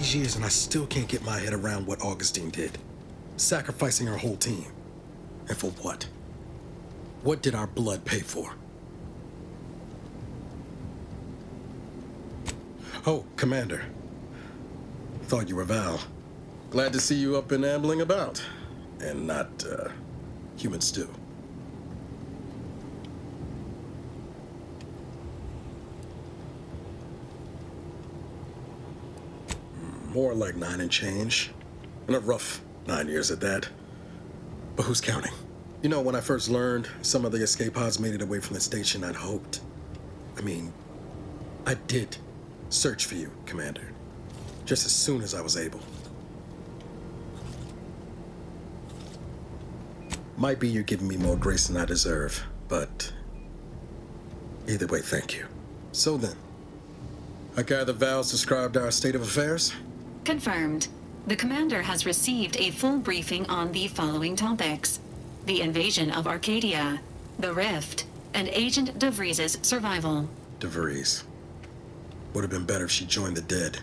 these years and I still can't get my head around what Augustine did. Sacrificing her whole team. And for what? What did our blood pay for? Oh, Commander. Thought you were Val. Glad to see you up and ambling about. And not, human stew. More like 9 and change. And a rough 9 years at that. But who's counting? You know, when I first learned some of the escape pods made it away from the station, I'd hoped. I did search for you, Commander. Just as soon as I was able. Might be you're giving me more grace than I deserve, but either way, thank you. So then, I gather Val's described our state of affairs? Confirmed. The commander has received a full briefing on the following topics: the invasion of Arcadia, the Rift, and Agent DeVries' survival. DeVries. Would have been better if she joined the dead.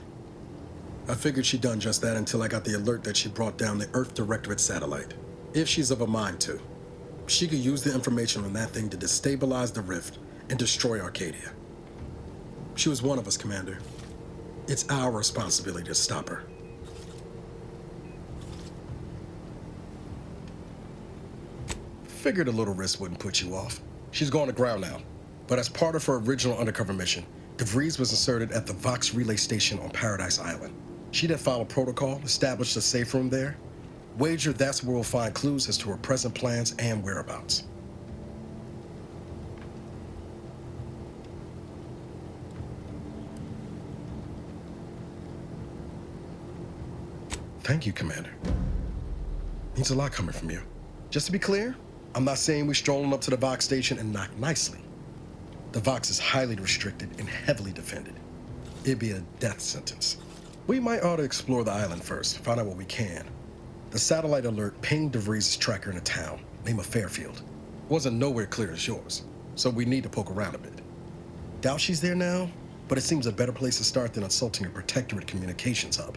I figured she'd done just that until I got the alert that she brought down the Earth Directorate satellite. If she's of a mind to, she could use the information on that thing to destabilize the Rift and destroy Arcadia. She was one of us, Commander. It's our responsibility to stop her. Figured a little risk wouldn't put you off. She's gone to ground now. But as part of her original undercover mission, DeVries was inserted at the Vox relay station on Paradise Island. She did follow protocol, established a safe room there. Wager that's where we'll find clues as to her present plans and whereabouts. Thank you, Commander. Means a lot coming from you. Just to be clear, I'm not saying we're strolling up to the Vox station and knock nicely. The Vox is highly restricted and heavily defended. It'd be a death sentence. We might ought to explore the island first, find out what we can. The satellite alert pinged DeVries' tracker in a town, name of Fairfield. Wasn't nowhere clear as yours, so we need to poke around a bit. Doubt she's there now, but it seems a better place to start than assaulting a Protectorate communications hub.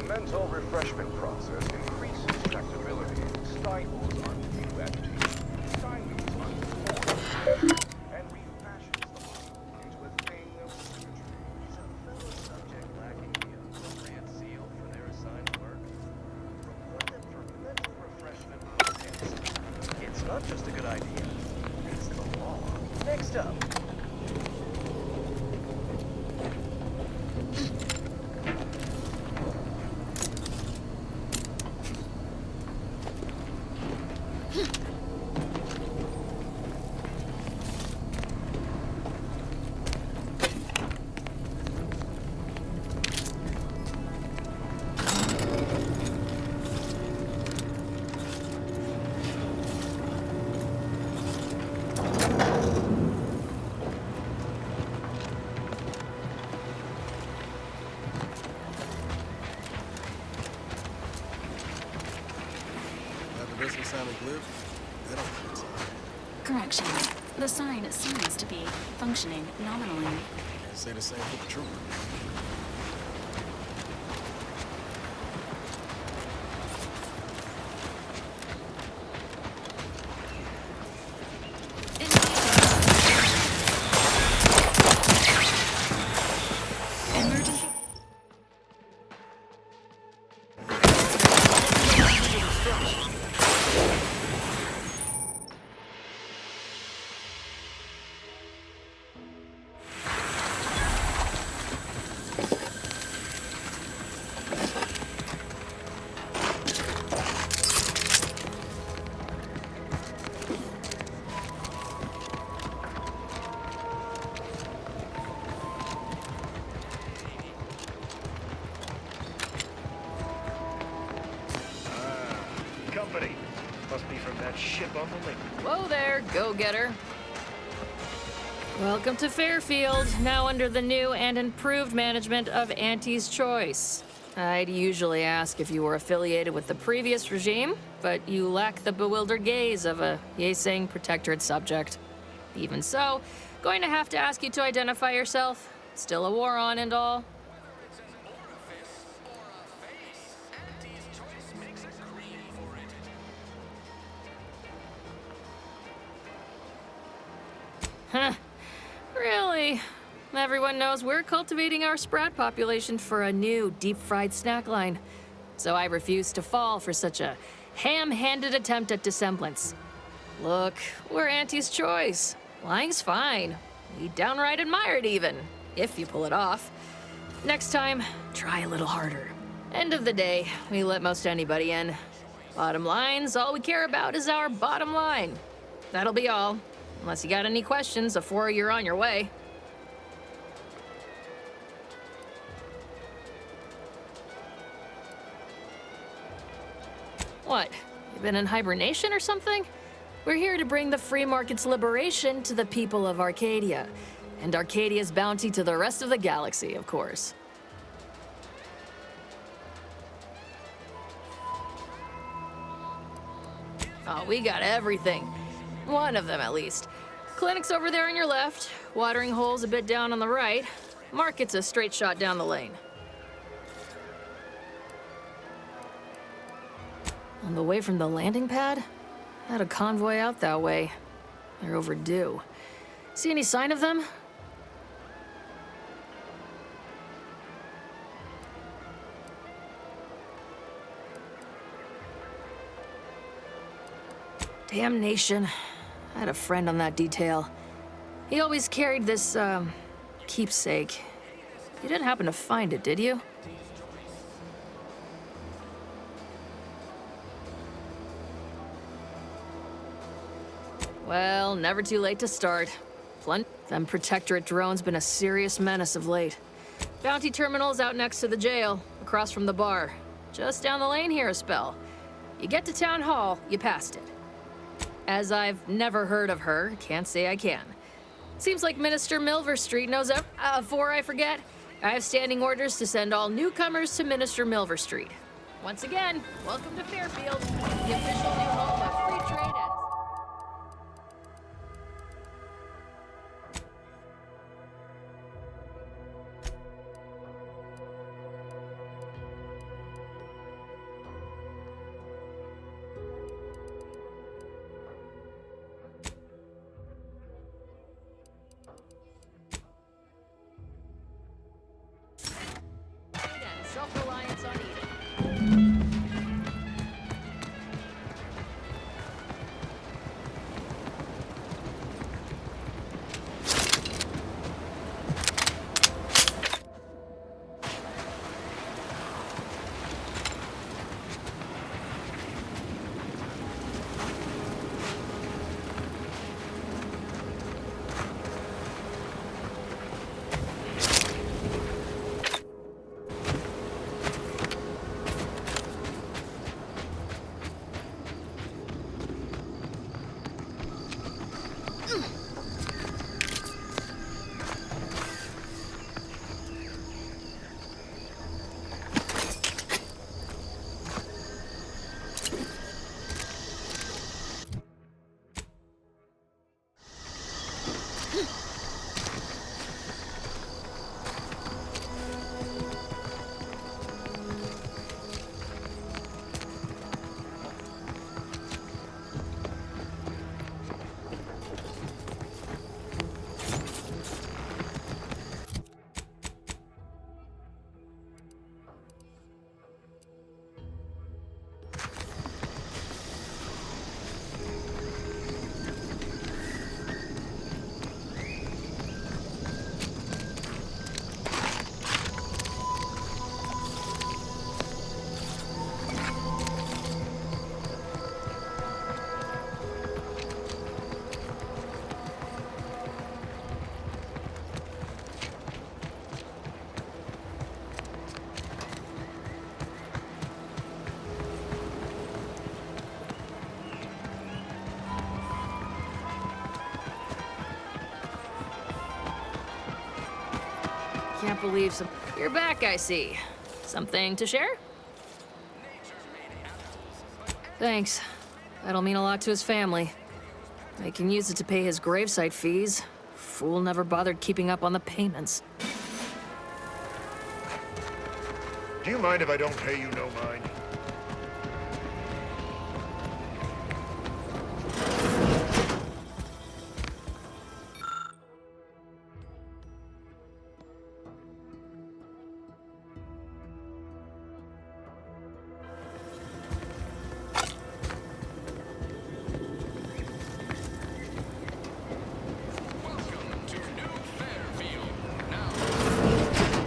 mental refreshment process increases tractability, stifles unview entities, stymies unformed, and refashions the mind into a thing of symmetry. Is a fellow subject lacking the appropriate seal for their assigned work? Report them for mental refreshment process. It's not just a good idea, it's the law. Next up. That doesn't sound a glib. They don't think so. Correction. The sign seems to be functioning nominally. Can't say the same for the trooper. Emergency. Company. Must be from that ship on the link. Whoa there, go-getter. Welcome to Fairfield, now under the new and improved management of Auntie's Choice. I'd usually ask if you were affiliated with the previous regime, but you lack the bewildered gaze of a Yeseng Protectorate subject. Even so, going to have to ask you to identify yourself. Still a war on and all. Huh. Really? Everyone knows we're cultivating our sprat population for a new deep-fried snack line. So I refuse to fall for such a ham-handed attempt at dissemblance. Look, we're Auntie's Choice. Lying's fine. We downright admire it even, if you pull it off. Next time, try a little harder. End of the day, we let most anybody in. Bottom line's all we care about is our bottom line. That'll be all. Unless you got any questions before you're on your way. What? You been in hibernation or something? We're here to bring the free market's liberation to the people of Arcadia. And Arcadia's bounty to the rest of the galaxy, of course. Oh, we got everything. One of them, at least. Clinic's over there on your left, watering hole's a bit down on the right. Market's a straight shot down the lane. On the way from the landing pad? Had a convoy out that way. They're overdue. See any sign of them? Damnation. I had a friend on that detail. He always carried this, keepsake. You didn't happen to find it, did you? Well, never too late to start. Them Protectorate drones been a serious menace of late. Bounty terminal's out next to the jail, across from the bar. Just down the lane here a spell. You get to Town Hall, you passed it. As I've never heard of her, can't say I can. Seems like Minister Milverstreet knows before I forget, I have standing orders to send all newcomers to Minister Milverstreet. Once again, welcome to Fairfield, the official new home of free trade and... Can't believe some. You're back, I see. Something to share? Thanks. That'll mean a lot to his family. I can use it to pay his gravesite fees. Fool never bothered keeping up on the payments. Do you mind if I don't pay you no mind?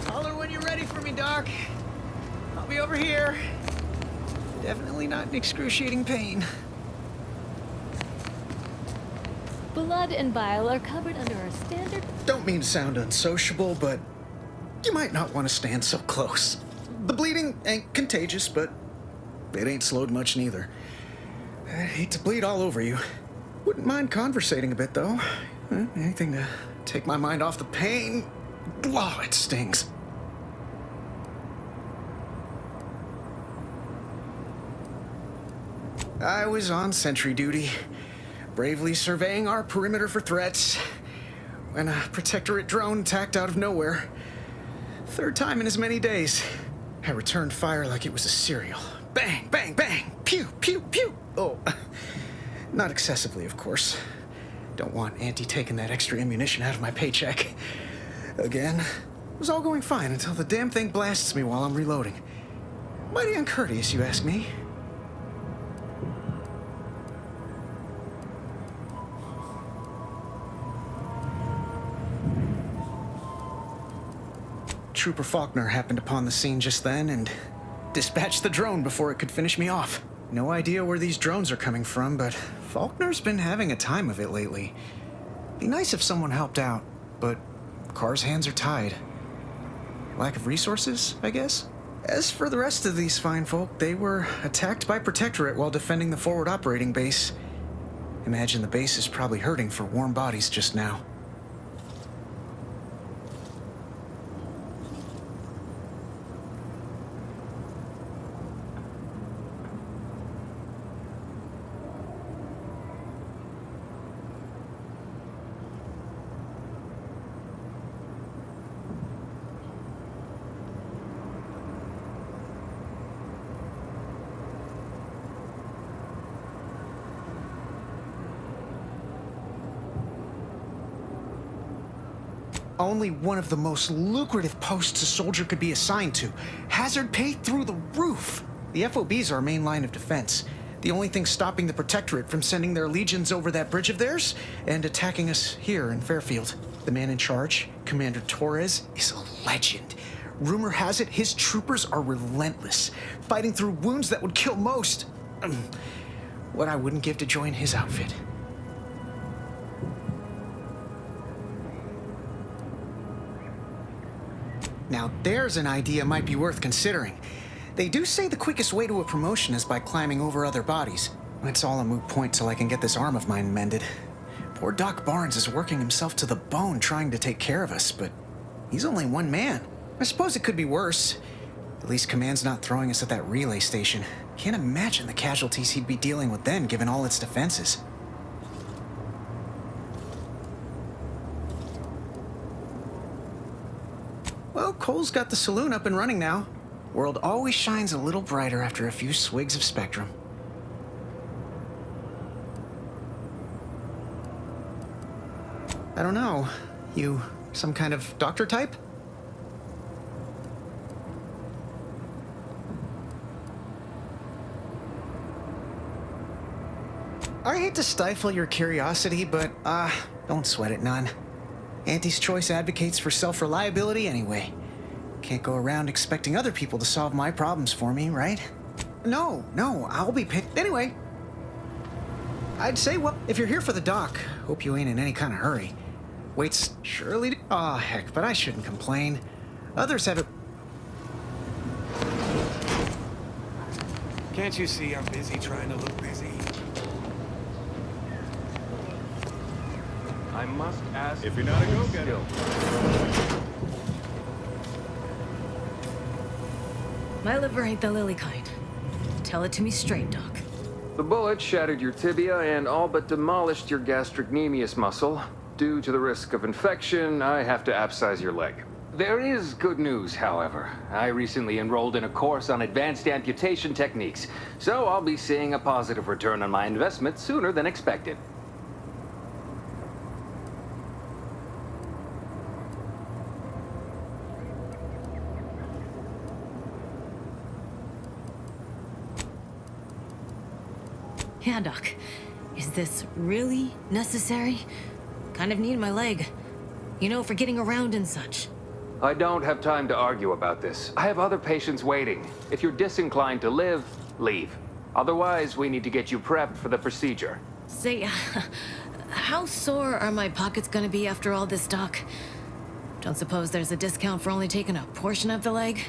Holler when you're ready for me, Doc. I'll be over here. Definitely not in excruciating pain. Blood and bile are covered under our standard. Don't mean to sound unsociable, but you might not want to stand so close. The bleeding ain't contagious, but it ain't slowed much neither. I hate to bleed all over you. Wouldn't mind conversating a bit, though. Anything to take my mind off the pain. Oh, it stings. I was on sentry duty, bravely surveying our perimeter for threats, when a Protectorate drone attacked out of nowhere. Third time in as many days. I returned fire like it was a cereal. Bang, bang, bang! Pew, pew, pew! Oh, not excessively, of course. Don't want Auntie taking that extra ammunition out of my paycheck. Again, it was all going fine until the damn thing blasts me while I'm reloading. Mighty uncourteous, you ask me. Trooper Faulkner happened upon the scene just then and dispatched the drone before it could finish me off. No idea where these drones are coming from, but Faulkner's been having a time of it lately. Be nice if someone helped out, but Carr's hands are tied. Lack of resources, I guess? As for the rest of these fine folk, they were attacked by Protectorate while defending the forward operating base. Imagine the base is probably hurting for warm bodies just now. Only one of the most lucrative posts a soldier could be assigned to. Hazard pay through the roof. The FOB's our main line of defense. The only thing stopping the Protectorate from sending their legions over that bridge of theirs and attacking us here in Fairfield. The man in charge, Commander Torres, is a legend. Rumor has it his troopers are relentless, fighting through wounds that would kill most. What I wouldn't give to join his outfit. Now there's an idea might be worth considering. They do say the quickest way to a promotion is by climbing over other bodies. It's all a moot point till I can get this arm of mine mended. Poor Doc Barnes is working himself to the bone trying to take care of us, but he's only one man. I suppose it could be worse. At least Command's not throwing us at that relay station. Can't imagine the casualties he'd be dealing with then, given all its defenses. Well, Cole's got the saloon up and running now. World always shines a little brighter after a few swigs of Spectrum. I don't know. You some kind of doctor type? I hate to stifle your curiosity, but, don't sweat it none. Auntie's Choice advocates for self-reliability anyway. Can't go around expecting other people to solve my problems for me, right? No, I'll be picked. Anyway, I'd say, well, if you're here for the doc, hope you ain't in any kind of hurry. Waits surely. Aw, heck, but I shouldn't complain. Others have it. Can't you see I'm busy trying to look busy? I must ask If you're not a go-getter. My liver ain't the lily kind. Tell it to me straight, Doc. The bullet shattered your tibia and all but demolished your gastrocnemius muscle. Due to the risk of infection, I have to abscise your leg. There is good news, however. I recently enrolled in a course on advanced amputation techniques, so I'll be seeing a positive return on my investment sooner than expected. Yeah, Doc. Is this really necessary? Kind of need my leg. You know, for getting around and such. I don't have time to argue about this. I have other patients waiting. If you're disinclined to live, leave. Otherwise, we need to get you prepped for the procedure. Say, how sore are my pockets gonna be after all this, Doc? Don't suppose there's a discount for only taking a portion of the leg?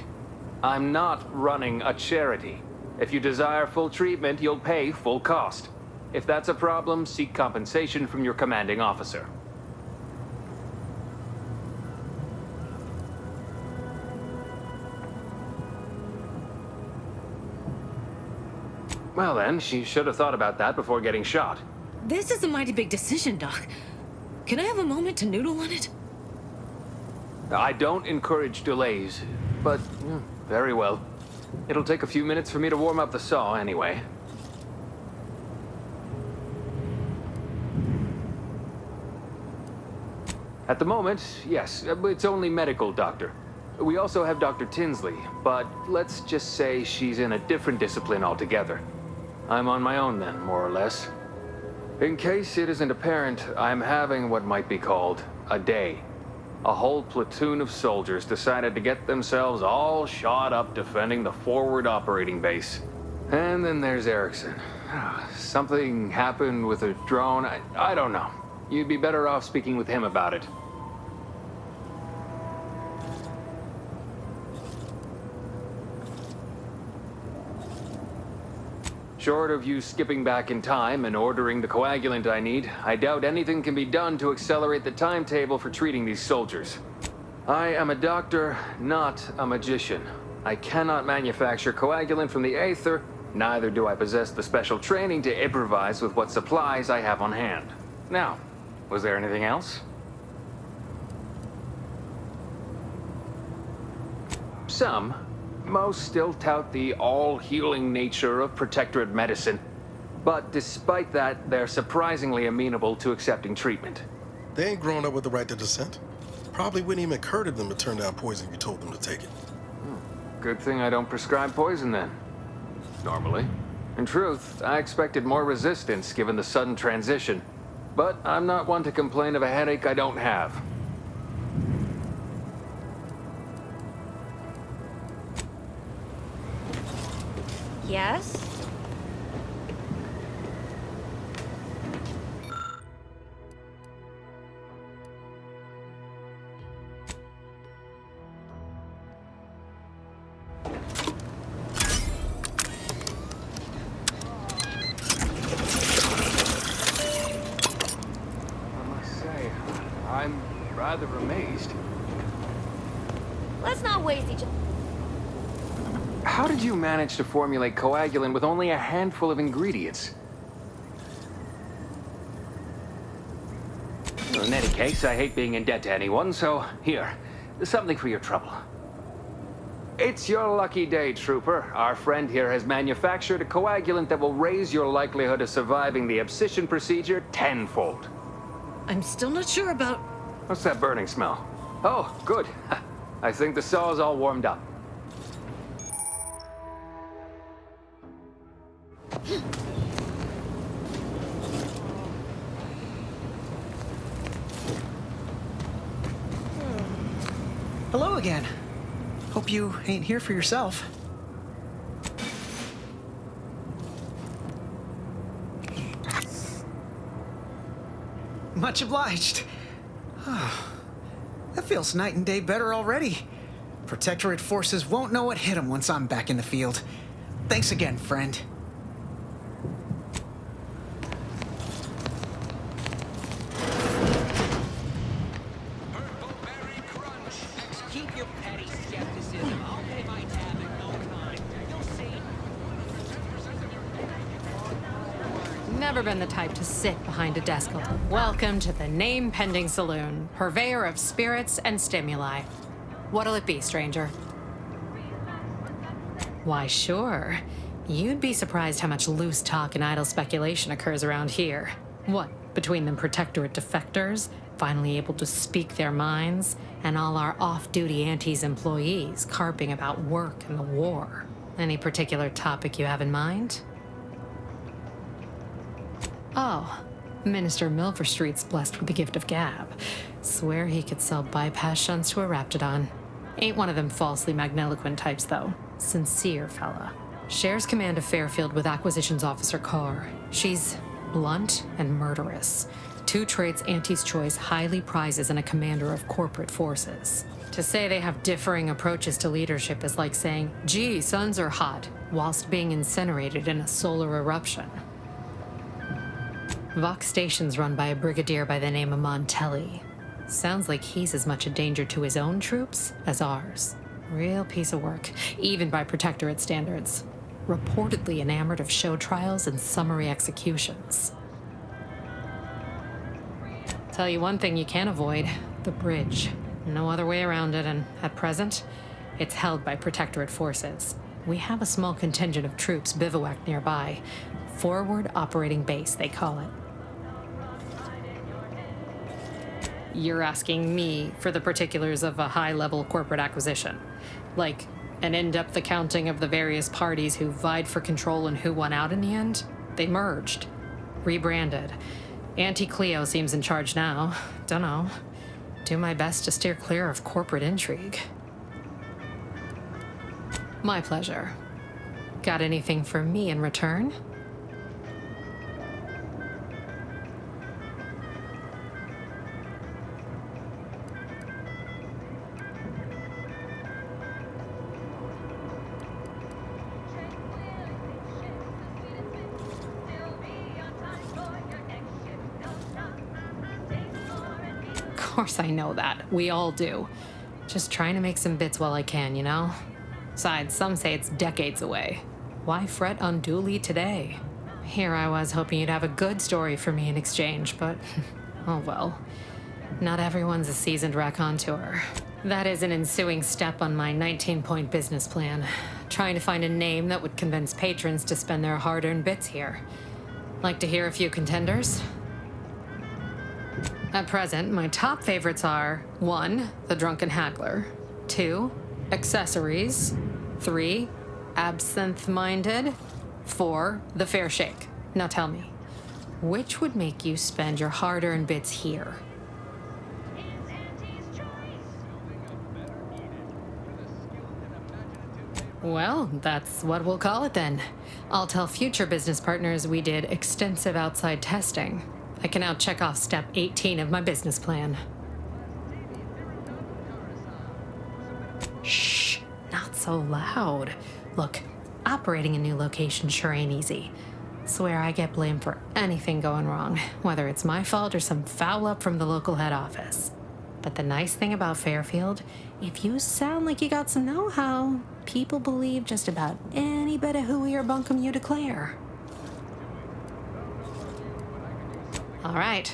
I'm not running a charity. If you desire full treatment, you'll pay full cost. If that's a problem, seek compensation from your commanding officer. Well then, she should have thought about that before getting shot. This is a mighty big decision, Doc. Can I have a moment to noodle on it? I don't encourage delays, but very well. It'll take a few minutes for me to warm up the saw anyway. At the moment, yes, it's only medical, Doctor. We also have Dr. Tinsley, but let's just say she's in a different discipline altogether. I'm on my own then, more or less. In case it isn't apparent, I'm having what might be called a day. A whole platoon of soldiers decided to get themselves all shot up defending the forward operating base. And then there's Erickson. Something happened with a drone. I don't know. You'd be better off speaking with him about it. Short of you skipping back in time and ordering the coagulant I need, I doubt anything can be done to accelerate the timetable for treating these soldiers. I am a doctor, not a magician. I cannot manufacture coagulant from the aether, neither do I possess the special training to improvise with what supplies I have on hand. Now, was there anything else? Most still tout the all-healing nature of Protectorate medicine. But despite that, they're surprisingly amenable to accepting treatment. They ain't grown up with the right to dissent. Probably wouldn't even occur to them to turn down poison if you told them to take it. Good thing I don't prescribe poison then. Normally. In truth, I expected more resistance given the sudden transition. But I'm not one to complain of a headache I don't have. Yes? I must say, I'm rather amazed. Let's not waste each other. How did you manage to formulate coagulant with only a handful of ingredients? In any case, I hate being in debt to anyone, so here, something for your trouble. It's your lucky day, Trooper. Our friend here has manufactured a coagulant that will raise your likelihood of surviving the abscission procedure tenfold. I'm still not sure about... What's that burning smell? Oh, good. I think the saw is all warmed up. Hello again. Hope you ain't here for yourself. Much obliged. That feels night and day better already. Protectorate forces won't know what hit them once I'm back in the field. Thanks again, friend. Keep your petty skepticism. I'll pay my tab in no time. Never been the type to sit behind a desk. Welcome to the name-pending saloon, purveyor of spirits and stimuli. What'll it be, stranger? Why, sure. You'd be surprised how much loose talk and idle speculation occurs around here. What, between them Protectorate defectors, finally able to speak their minds, and all our off-duty Antes employees carping about work and the war. Any particular topic you have in mind? Oh, Minister Milverstreet's blessed with the gift of gab. Swear he could sell bypass shunts to a Raptidon. Ain't one of them falsely magniloquent types, though. Sincere fella. Shares command of Fairfield with Acquisitions Officer Carr. She's blunt and murderous. Two traits Auntie's Choice highly prizes in a commander of corporate forces. To say they have differing approaches to leadership is like saying, gee, suns are hot, whilst being incinerated in a solar eruption. Vox Station's run by a brigadier by the name of Montelli. Sounds like he's as much a danger to his own troops as ours. Real piece of work, even by Protectorate standards. Reportedly enamored of show trials and summary executions. Tell you one thing you can't avoid, the bridge. No other way around it, and at present, it's held by Protectorate forces. We have a small contingent of troops bivouacked nearby. Forward Operating Base, they call it. You're asking me for the particulars of a high-level corporate acquisition. Like an in-depth accounting of the various parties who vied for control and who won out in the end? They merged. Rebranded. Auntie Cleo seems in charge now. Dunno. Do my best to steer clear of corporate intrigue. My pleasure. Got anything for me in return? Of course I know that. We all do. Just trying to make some bits while I can, you know? Besides, some say it's decades away. Why fret unduly today? Here I was hoping you'd have a good story for me in exchange, but oh well. Not everyone's a seasoned raconteur. That is an ensuing step on my 19-point business plan. Trying to find a name that would convince patrons to spend their hard-earned bits here. Like to hear a few contenders? At present, my top favorites are 1. The Drunken Haggler, 2. Accessories, 3. Absinthe-Minded, 4. The Fair Shake. Now tell me, which would make you spend your hard-earned bits here? Well, that's what we'll call it then. I'll tell future business partners we did extensive outside testing. I can now check off step 18 of my business plan. Shh, not so loud. Look, operating a new location sure ain't easy. Swear I get blamed for anything going wrong, whether it's my fault or some foul up from the local head office. But the nice thing about Fairfield, if you sound like you got some know-how, people believe just about any bit of hooey or bunkum you declare. All right.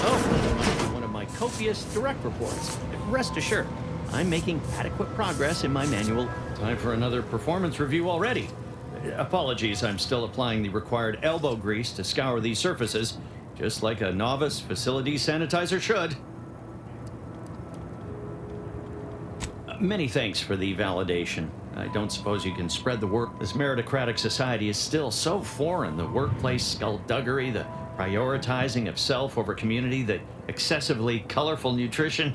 Oh, one of my copious direct reports. Rest assured, I'm making adequate progress in my manual. Time for another performance review already. Apologies, I'm still applying the required elbow grease to scour these surfaces, just like a novice facility sanitizer should. Many thanks for the validation. I don't suppose you can spread the word. This meritocratic society is still so foreign. The workplace skullduggery, the prioritizing of self over community, the excessively colorful nutrition.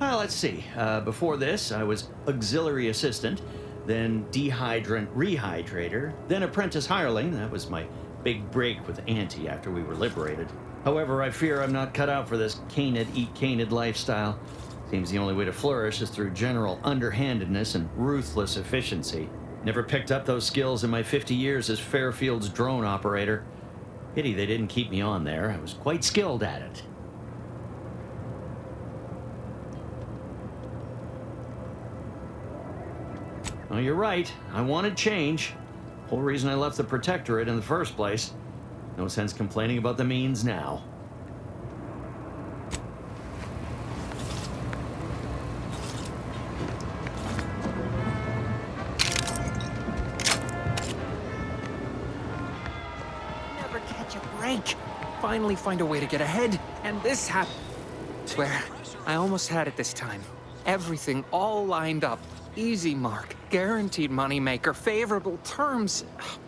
Let's see. Before this, I was auxiliary assistant, then dehydrant rehydrator, then apprentice hireling. That was my big break with Auntie after we were liberated. However, I fear I'm not cut out for this canid eat canid lifestyle. Seems the only way to flourish is through general underhandedness and ruthless efficiency. Never picked up those skills in my 50 years as Fairfield's drone operator. Pity they didn't keep me on there. I was quite skilled at it. Oh, you're right. I wanted change. Whole reason I left the Protectorate in the first place. No sense complaining about the means now. Never catch a break. Finally find a way to get ahead, and this happened. Swear, I almost had it this time. Everything all lined up. Easy mark, guaranteed moneymaker, favorable terms.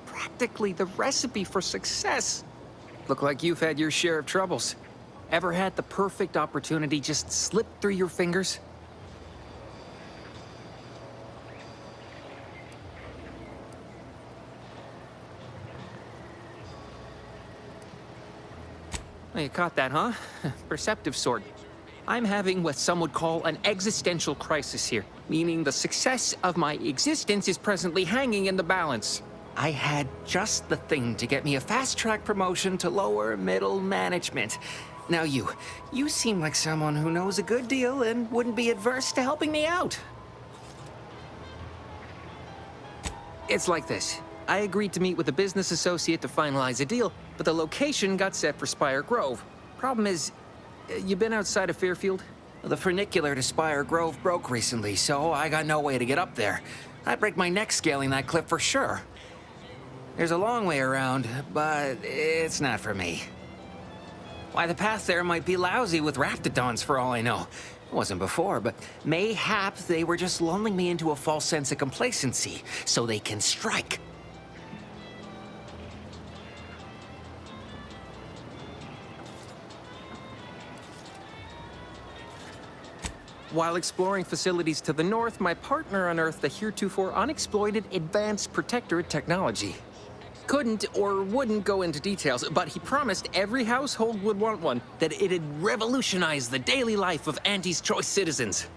Practically the recipe for success. Look like you've had your share of troubles. Ever had the perfect opportunity just slip through your fingers? Well, you caught that, huh? Perceptive sort. I'm having what some would call an existential crisis here, meaning the success of my existence is presently hanging in the balance. I had just the thing to get me a fast-track promotion to lower middle management. Now you seem like someone who knows a good deal and wouldn't be adverse to helping me out. It's like this. I agreed to meet with a business associate to finalize a deal, but the location got set for Spire Grove. Problem is, you been outside of Fairfield? The funicular to Spire Grove broke recently, so I got no way to get up there. I'd break my neck scaling that cliff for sure. There's a long way around, but it's not for me. Why, the path there might be lousy with raptidons for all I know. It wasn't before, but mayhap they were just lulling me into a false sense of complacency so they can strike. While exploring facilities to the north, my partner unearthed a heretofore unexploited advanced Protectorate technology. Couldn't or wouldn't go into details, but he promised every household would want one, that it'd revolutionize the daily life of Anti's Choice citizens.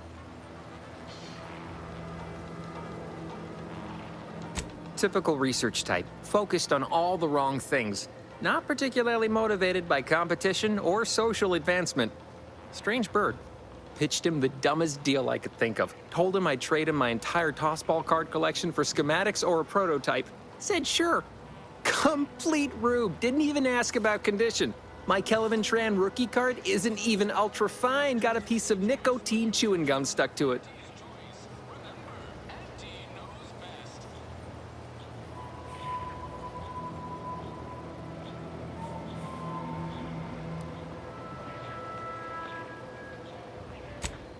Typical research type, focused on all the wrong things. Not particularly motivated by competition or social advancement. Strange bird. Pitched him the dumbest deal I could think of. Told him I'd trade him my entire tossball card collection for schematics or a prototype. Said sure. Complete rube. Didn't even ask about condition. My Kelvin Tran rookie card isn't even ultra fine. Got a piece of nicotine chewing gum stuck to it.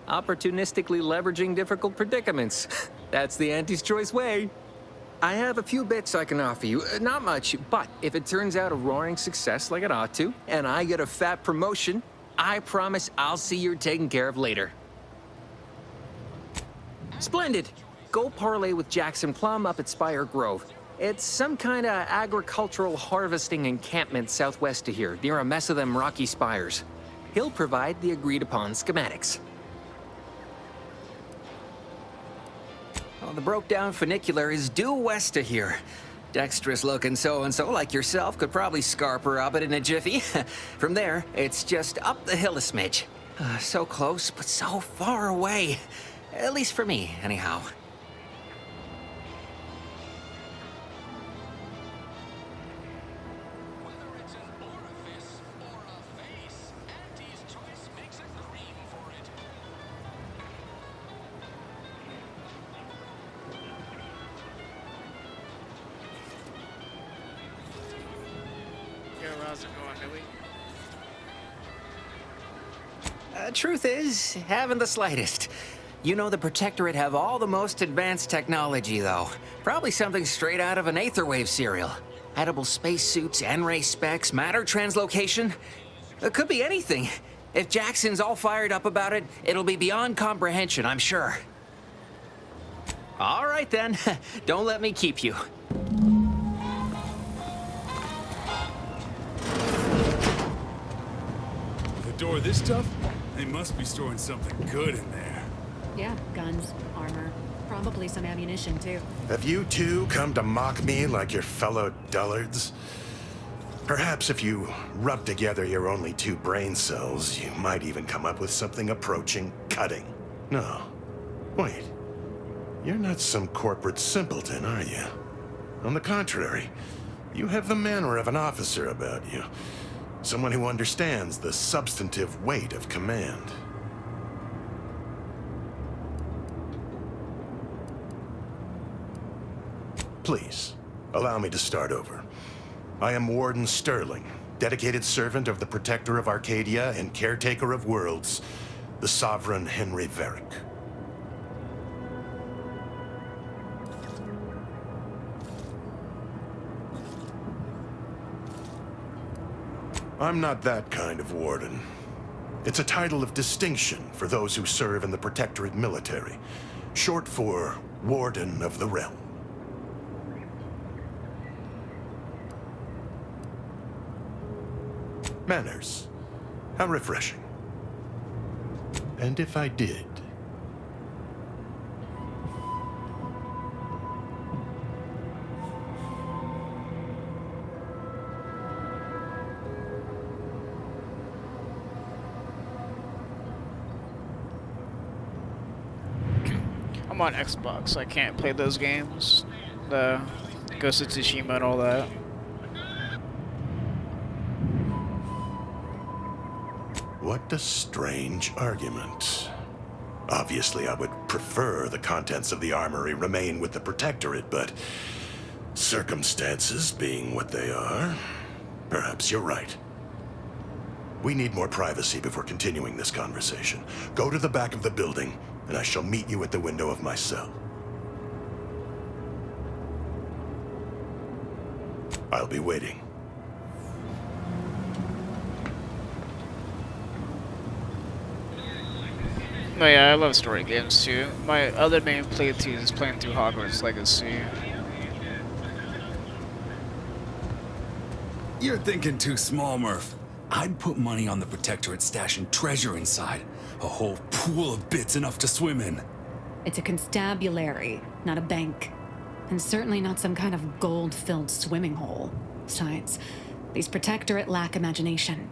Opportunistically leveraging difficult predicaments. That's the Anti's Choice way. I have a few bits I can offer you. Not much, but if it turns out a roaring success like it ought to, and I get a fat promotion, I promise I'll see you're taken care of later. Splendid. Go parlay with Jackson Plum up at Spire Grove. It's some kind of agricultural harvesting encampment southwest of here, near a mess of them rocky spires. He'll provide the agreed-upon schematics. Well, the broke-down funicular is due west of here. Dexterous-looking so-and-so like yourself could probably scarper up it in a jiffy. From there, it's just up the hill a smidge. So close, but so far away. At least for me, anyhow. Truth is, haven't the slightest. You know the Protectorate have all the most advanced technology, though. Probably something straight out of an Aetherwave serial. Edible spacesuits, N-ray specs, matter translocation. It could be anything. If Jackson's all fired up about it, it'll be beyond comprehension, I'm sure. All right, then. Don't let me keep you. The door this tough? They must be storing something good in there. Yeah, guns, armor, probably some ammunition too. Have you two come to mock me like your fellow dullards? Perhaps if you rub together your only 2 brain cells, you might even come up with something approaching cutting. No. Wait. You're not some corporate simpleton, are you? On the contrary, you have the manner of an officer about you. Someone who understands the substantive weight of command. Please, allow me to start over. I am Warden Sterling, dedicated servant of the Protector of Arcadia and caretaker of worlds, the Sovereign Henry Varick. I'm not that kind of warden. It's a title of distinction for those who serve in the Protectorate military, short for Warden of the Realm. Manners. How refreshing. And if I did... I'm on Xbox, so I can't play those games. The Ghost of Tsushima and all that. What a strange argument. Obviously, I would prefer the contents of the armory remain with the Protectorate, but circumstances being what they are, perhaps you're right. We need more privacy before continuing this conversation. Go to the back of the building, and I shall meet you at the window of my cell. I'll be waiting. Oh yeah, I love story games too. My other main playthrough is playing through Hogwarts Legacy. You're thinking too small, Murph. I'd put money on the Protectorate stashing treasure inside. A whole pool of bits enough to swim in. It's a constabulary, not a bank. And certainly not some kind of gold-filled swimming hole. Besides, these Protectorate lack imagination.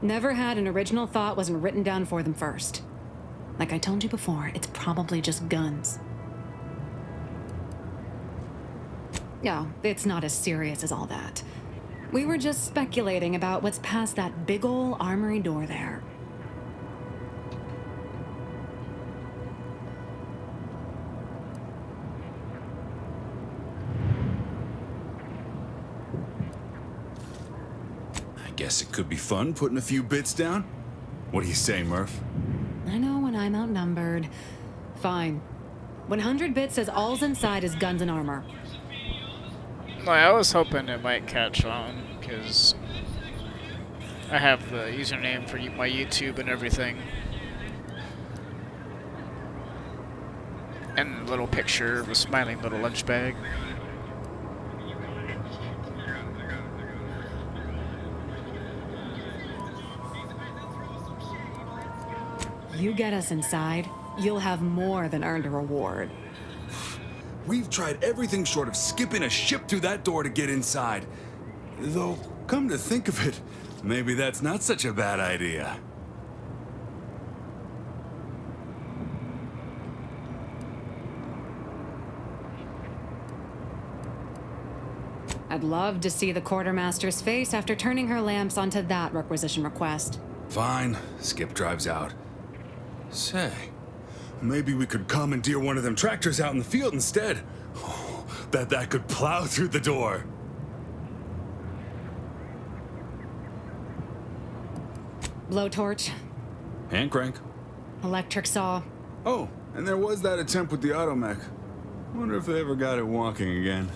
Never had an original thought wasn't written down for them first. Like I told you before, it's probably just guns. Yeah, it's not as serious as all that. We were just speculating about what's past that big ol' armory door there. I guess it could be fun putting a few bits down. What do you say, Murph? I know when I'm outnumbered. Fine. 100 bits says all's inside is guns and armor. No, I was hoping it might catch on, because I have the username for my YouTube and everything. And a little picture of a smiling little lunch bag. You get us inside, you'll have more than earned a reward. We've tried everything short of skipping a ship through that door to get inside. Though, come to think of it, maybe that's not such a bad idea. I'd love to see the quartermaster's face after turning her lamps onto that requisition request. Fine, Skip drives out. Say, maybe we could commandeer one of them tractors out in the field instead. Oh, that could plow through the door. Blowtorch. Hand crank. Electric saw. Oh, and there was that attempt with the automech. Wonder if they ever got it walking again.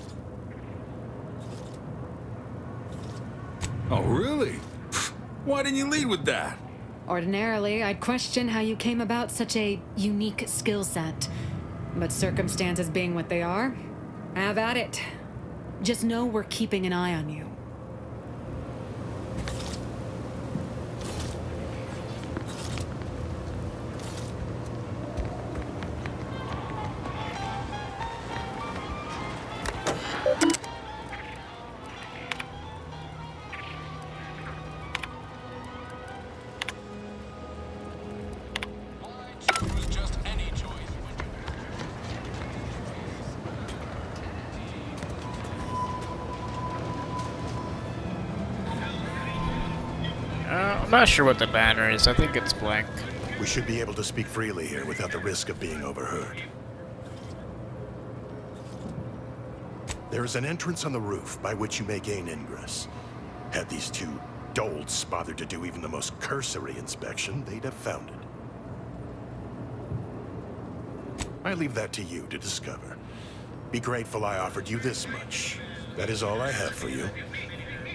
Oh, really? Why didn't you lead with that? Ordinarily, I'd question how you came about such a unique skill set. But circumstances being what they are, have at it. Just know we're keeping an eye on you. not sure what the banner is. I think it's blank. We should be able to speak freely here without the risk of being overheard. There is an entrance on the roof by which you may gain ingress. Had these two dolts bothered to do even the most cursory inspection, they'd have found it. I leave that to you to discover. Be grateful I offered you this much. That is all I have for you.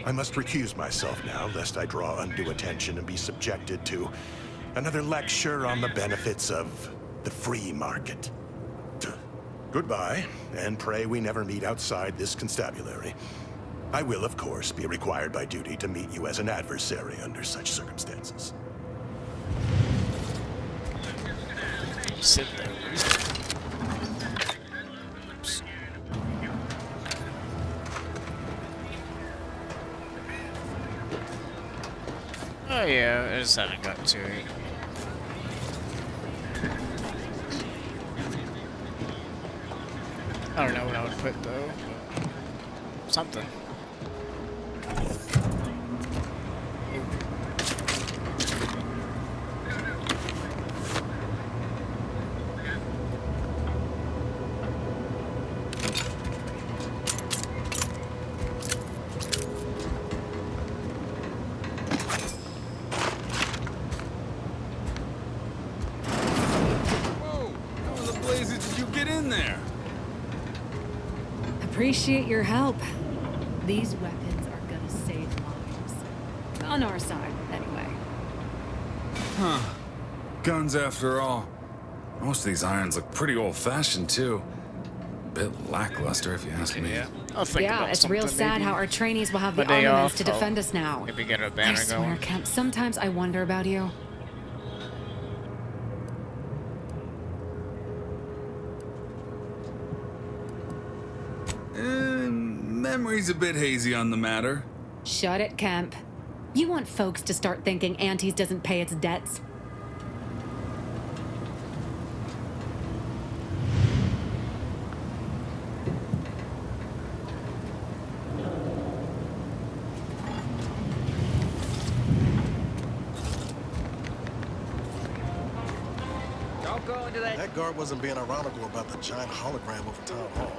I must recuse myself now, lest I draw undue attention and be subjected to another lecture on the benefits of the free market. Goodbye, and pray we never meet outside this constabulary. I will, of course, be required by duty to meet you as an adversary under such circumstances. Sit there. Oops. Oh yeah, I just haven't gotten to it. I don't know what I would put though. But something. Whoa! How in the blazes did you get in there? Appreciate your help. These weapons are gonna save lives. On our side, anyway. Huh. Guns after all. Most of these irons look pretty old-fashioned, too. Bit lackluster, if you ask me. Yeah, I'll think Yeah, about it's real something, sad maybe. how our trainees will have My the day armaments off, to I'll defend us now. Maybe get a I banner swear, going. Kemp, sometimes I wonder about you. Memory's a bit hazy on the matter. Shut it, Kemp. You want folks to start thinking Antes doesn't pay its debts? Don't go into that. That guard wasn't being ironical about the giant hologram over town hall.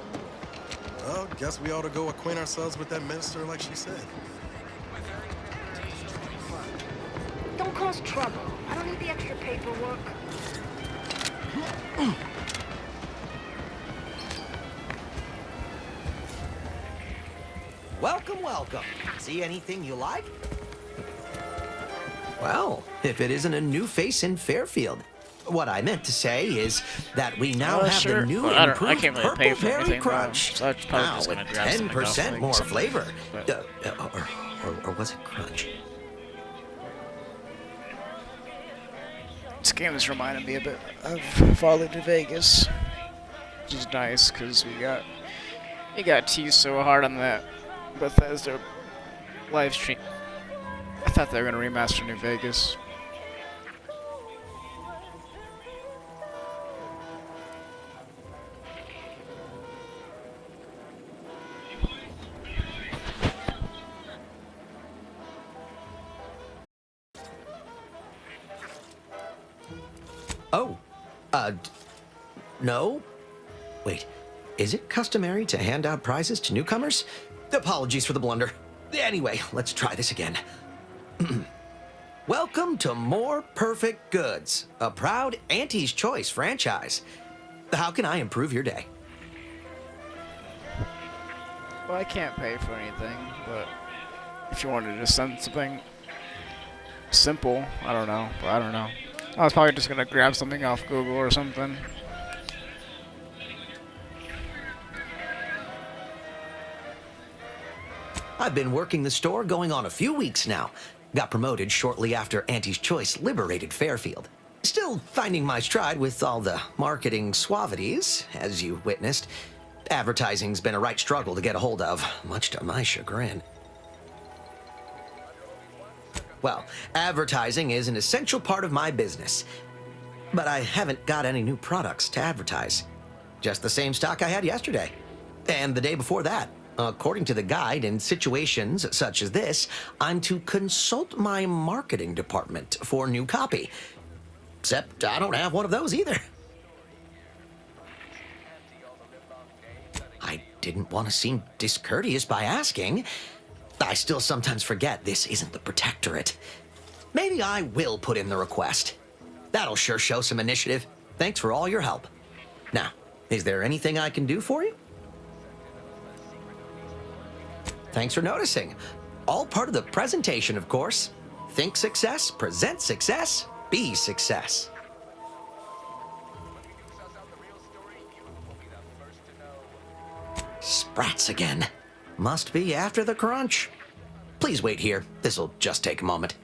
Well, guess we ought to go acquaint ourselves with that minister like she said. Don't cause trouble. I don't need the extra paperwork. Welcome, welcome. See anything you like? Well, if it isn't a new face in Fairfield. What I meant to say is that we now have sure. the new Well, I improved can't really pay Purple for Berry anything, though, Crunch. so I'm probably Now just with gonna grab something off, 10% like more something, flavor. but- Or was it Crunch? This game is reminding me a bit of Fallout New Vegas, which is nice because we got teased so hard on that Bethesda live stream. I thought they were gonna remaster New Vegas. Oh, no? Wait, is it customary to hand out prizes to newcomers? Apologies for the blunder. Anyway, let's try this again. Welcome to More Perfect Goods, a proud Auntie's Choice franchise. How can I improve your day? Well, I can't pay for anything, but if you wanted to send something simple, I don't know. I was probably just gonna grab something off Google or something. I've been working the store going on a few weeks now. Got promoted shortly after Auntie's Choice liberated Fairfield. Still finding my stride with all the marketing suavities, as you witnessed. Advertising's been a right struggle to get a hold of, much to my chagrin. Well, advertising is an essential part of my business. But I haven't got any new products to advertise. Just the same stock I had yesterday. And the day before that. According to the guide, in situations such as this, I'm to consult my marketing department for new copy. Except I don't have one of those either. I didn't want to seem discourteous by asking. I still sometimes forget this isn't the Protectorate. Maybe I will put in the request. That'll sure show some initiative. Thanks for all your help. Now, is there anything I can do for you? Thanks for noticing. All part of the presentation, of course. Think success, present success, be success. Sprats again. Must be after the crunch. Please wait here. This'll just take a moment.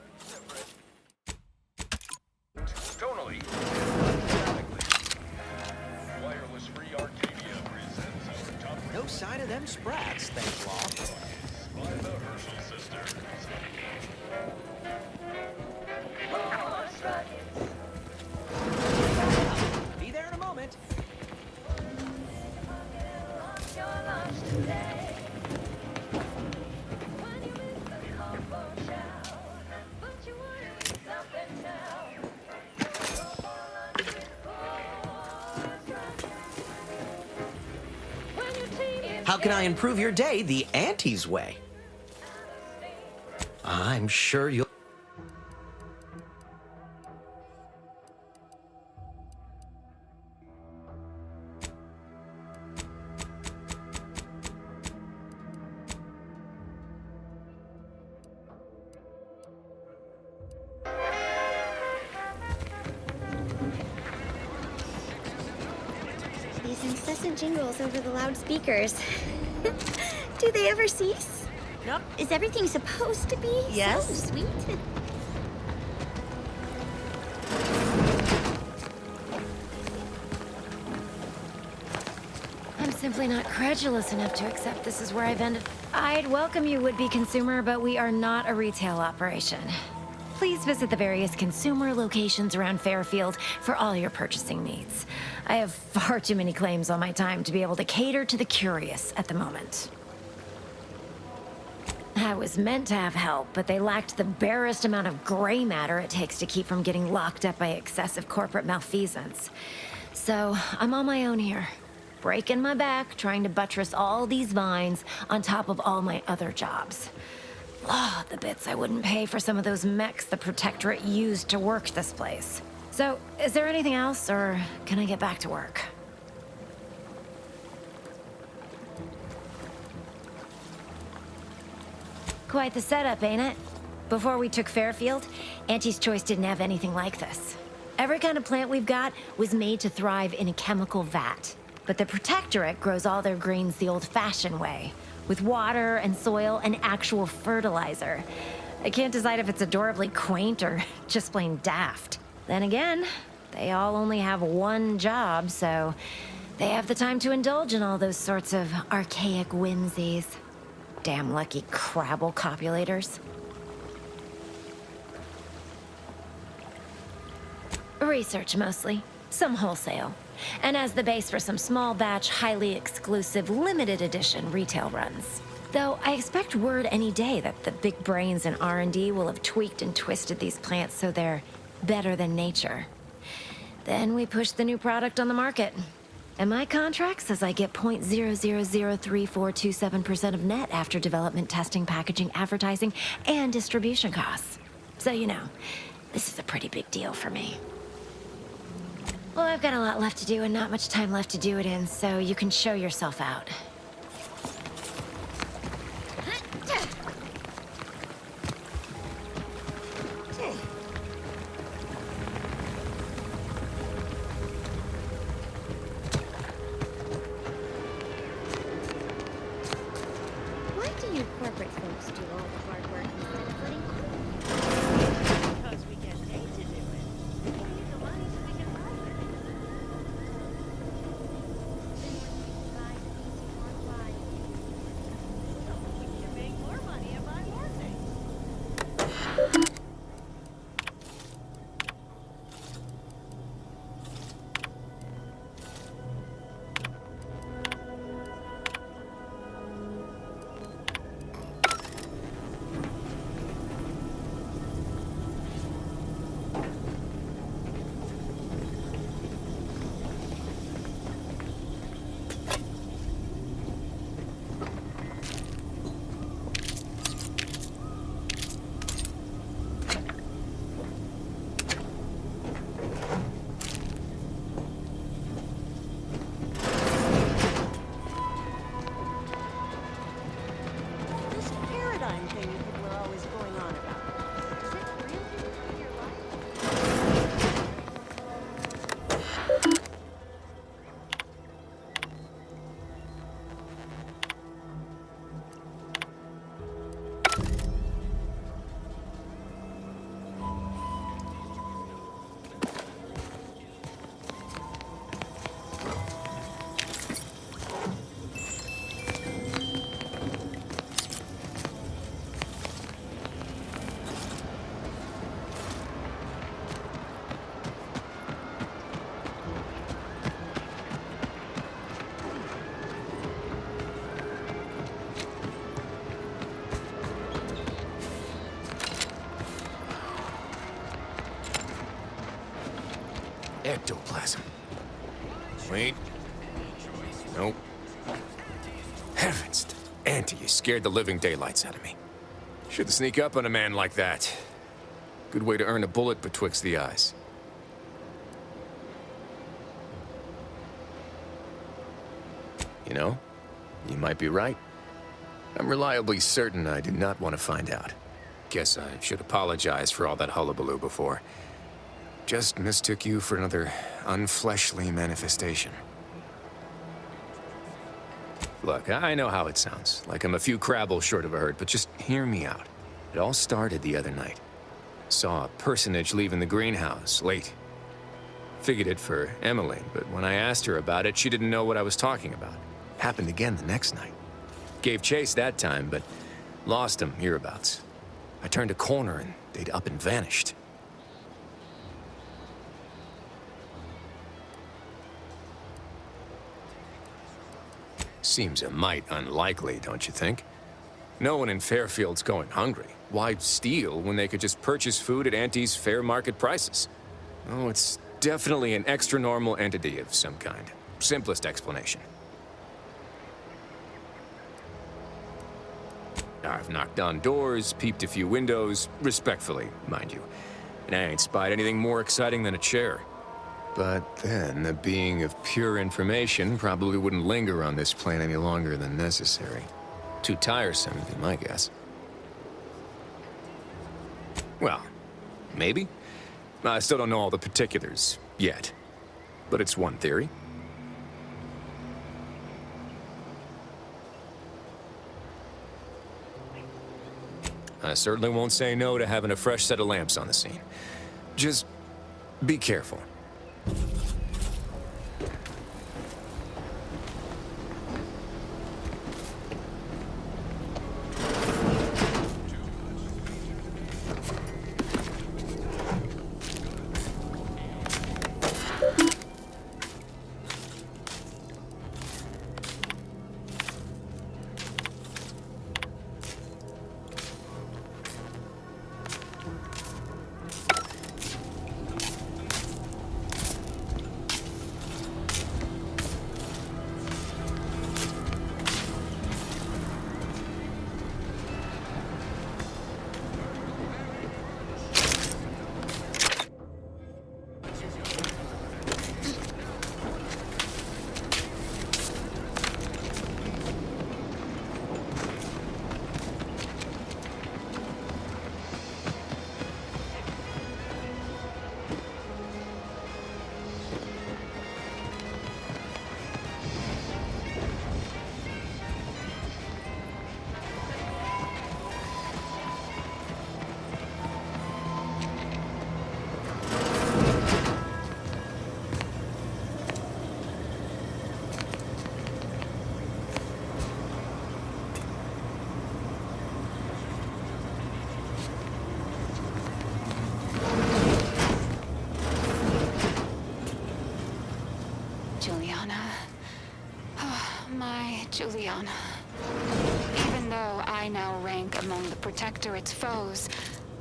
Tonally. Wireless Free Arcadia presents our top No sign of them Sprats, thanks, Law. by the Herschel sisters. Be there in a moment. How can I improve your day the Auntie's way? I'm sure you'll... These incessant jingles over the loudspeakers. Do they ever cease? Yep. Is everything supposed to be Yes. so sweet? I'm simply not credulous enough to accept this is where I've ended. I'd welcome you, would-be consumer, but we are not a retail operation. Please visit the various consumer locations around Fairfield for all your purchasing needs. I have far too many claims on my time to be able to cater to the curious at the moment. I was meant to have help, but they lacked the barest amount of gray matter it takes to keep from getting locked up by excessive corporate malfeasance. So I'm on my own here, breaking my back, trying to buttress all these vines on top of all my other jobs. Oh, the bits I wouldn't pay for some of those mechs the Protectorate used to work this place. So, is there anything else, or can I get back to work? Quite the setup, ain't it? Before we took Fairfield, Auntie's Choice didn't have anything like this. Every kind of plant we've got was made to thrive in a chemical vat. But the Protectorate grows all their greens the old-fashioned way, with water and soil and actual fertilizer. I can't decide if it's adorably quaint or just plain daft. Then again, they all only have one job, so they have the time to indulge in all those sorts of archaic whimsies. Damn lucky Crabble copulators. Research mostly, some wholesale, and as the base for some small batch, highly exclusive, limited edition retail runs. Though I expect word any day that the big brains in R&D will have tweaked and twisted these plants so they're better than nature. Then we push the new product on the market. And my contract says I get 0.003427% of net after development, testing, packaging, advertising, and distribution costs. So you know, this is a pretty big deal for me. Well, I've got a lot left to do and not much time left to do it in, so you can show yourself out. Why do you corporate folks do all the hard work instead of letting Because we get paid to do it. We need the money so we can buy it. We can make more money and buy more things. Ectoplasm. Wait. Nope. Heavens. Auntie, you scared the living daylights out of me. Shouldn't sneak up on a man like that. Good way to earn a bullet betwixt the eyes. You know, you might be right. I'm reliably certain I do not want to find out. Guess I should apologize for all that hullabaloo before. Just mistook you for another unfleshly manifestation. Look, I know how it sounds, like I'm a few crabbles short of a hurt, but just hear me out. It all started the other night. Saw a personage leaving the greenhouse, late. Figured it for Emily, but when I asked her about it, she didn't know what I was talking about. Happened again the next night. Gave chase that time, but lost him hereabouts. I turned a corner and they'd up and vanished. Seems a mite unlikely, don't you think? No one in Fairfield's going hungry. Why steal when they could just purchase food at Auntie's fair market prices? Oh, it's definitely an extra-normal entity of some kind. Simplest explanation. I've knocked on doors, peeped a few windows, respectfully, mind you. And I ain't spied anything more exciting than a chair. But then, a being of pure information probably wouldn't linger on this plane any longer than necessary. Too tiresome, would be my guess. Well, maybe. I still don't know all the particulars, yet. But it's one theory. I certainly won't say no to having a fresh set of lamps on the scene. Just be careful. Juliana. Oh, my Juliana. Even though I now rank among the Protectorate's foes,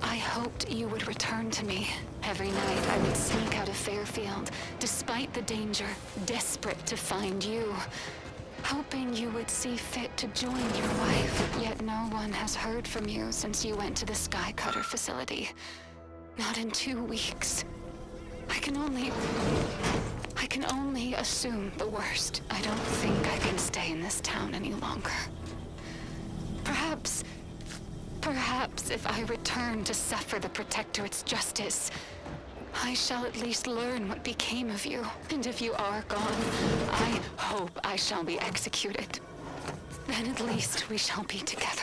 I hoped you would return to me. Every night I would sneak out of Fairfield, despite the danger, desperate to find you. Hoping you would see fit to join your wife, yet no one has heard from you since you went to the Skycutter facility. Not in 2 weeks. I can only assume the worst. I don't think I can stay in this town any longer. Perhaps if I return to suffer the Protectorate's justice, I shall at least learn what became of you. And if you are gone, I hope I shall be executed. Then at least we shall be together.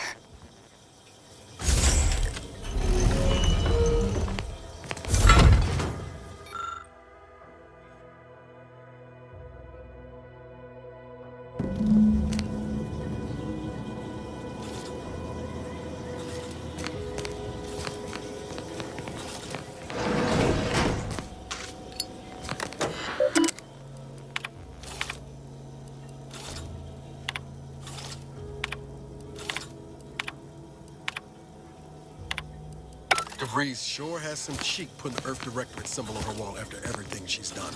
DeVries sure has some cheek putting the Earth Directorate symbol on her wall after everything she's done.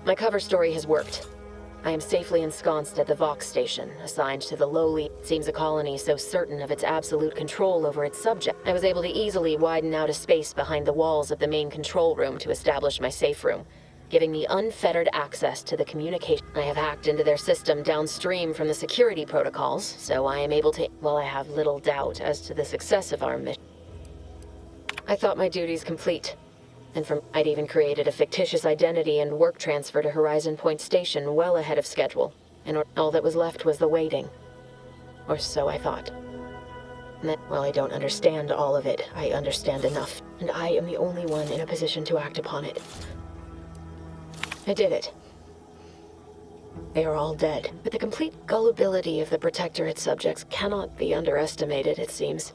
My cover story has worked. I am safely ensconced at the Vox station, assigned to the lowly. It seems a colony so certain of its absolute control over its subject. I was able to easily widen out a space behind the walls of the main control room to establish my safe room, giving me unfettered access to the communication. I have hacked into their system downstream from the security protocols, so I am able to. Well, I have little doubt as to the success of our mission. I thought my duties complete. And I'd even created a fictitious identity and work transfer to Horizon Point Station well ahead of schedule. And all that was left was the waiting. Or so I thought. While I don't understand all of it, I understand enough. And I am the only one in a position to act upon it. I did it. They are all dead. But the complete gullibility of the Protectorate subjects cannot be underestimated, it seems.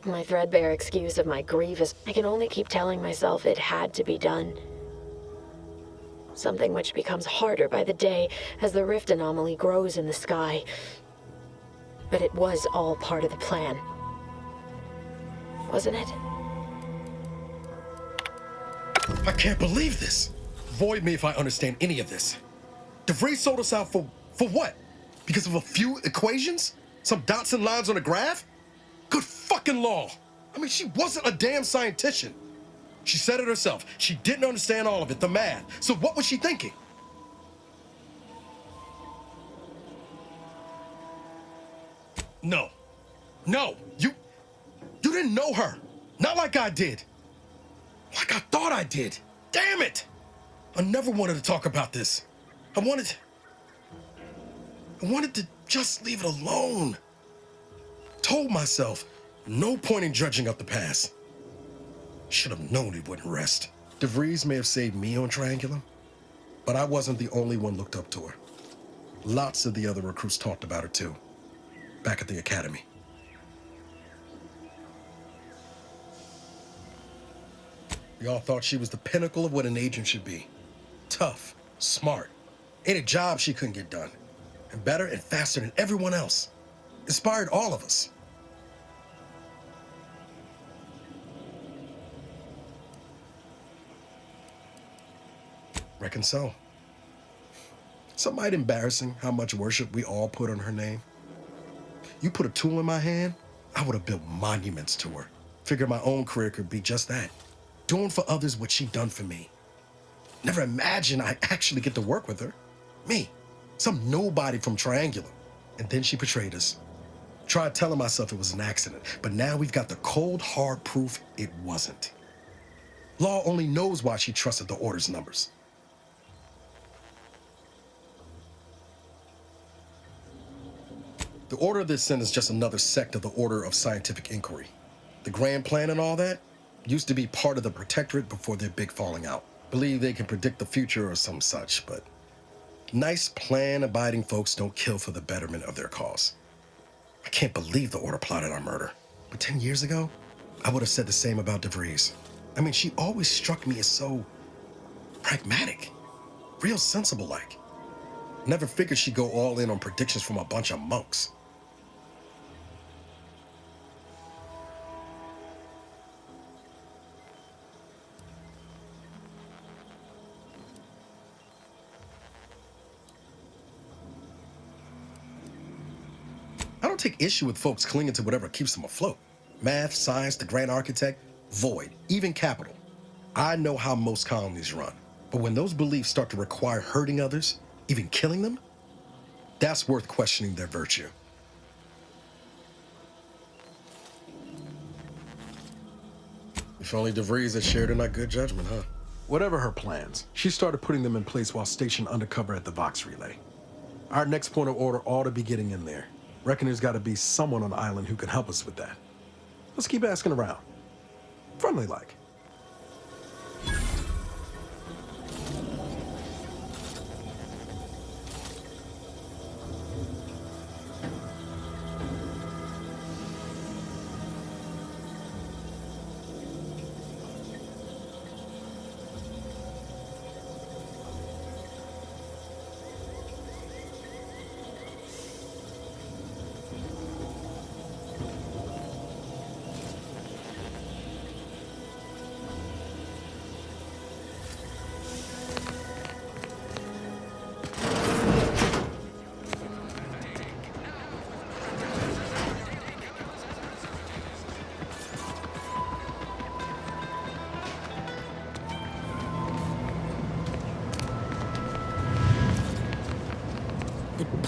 My threadbare excuse of my grievous, I can only keep telling myself it had to be done. Something which becomes harder by the day as the rift anomaly grows in the sky. But it was all part of the plan. Wasn't it? I can't believe this. Void me if I understand any of this. DeVries sold us out for what? Because of a few equations? Some dots and lines on a graph? Good fucking law. I mean, she wasn't a damn scientist. She said it herself. She didn't understand all of it, the math. So what was she thinking? No. No. You didn't know her. Not like I did. Like I thought I did. Damn it. I never wanted to talk about this. I wanted to just leave it alone. Told myself, no point in dredging up the past. Should have known he wouldn't rest. DeVries may have saved me on Triangulum, but I wasn't the only one looked up to her. Lots of the other recruits talked about her too, back at the academy. We all thought she was the pinnacle of what an agent should be. Tough, smart, ain't a job she couldn't get done, and better and faster than everyone else. Inspired all of us. Reckon so. Some might embarrassing how much worship we all put on her name. You put a tool in my hand, I would have built monuments to her. Figured my own career could be just that. Doing for others what she done for me. Never imagined I'd actually get to work with her. Me, some nobody from Triangulum. And then she betrayed us. Tried telling myself it was an accident, but now we've got the cold, hard proof it wasn't. Law only knows why she trusted the Order's numbers. The Order of this Sin is just another sect of the Order of Scientific Inquiry. The Grand Plan and all that used to be part of the Protectorate before their big falling out. Believe they can predict the future or some such, but nice plan-abiding folks don't kill for the betterment of their cause. I can't believe the Order plotted our murder. But 10 years ago, I would have said the same about DeVries. I mean, she always struck me as so pragmatic, real sensible-like. Never figured she'd go all in on predictions from a bunch of monks. I don't take issue with folks clinging to whatever keeps them afloat. Math, science, the grand architect, Void, even capital. I know how most colonies run. But when those beliefs start to require hurting others, even killing them, that's worth questioning their virtue. If only DeVries had shared in our good judgment, huh? Whatever her plans, she started putting them in place while stationed undercover at the Vox Relay. Our next point of order ought to be getting in there. Reckon there's got to be someone on the island who can help us with that. Let's keep asking around. Friendly like.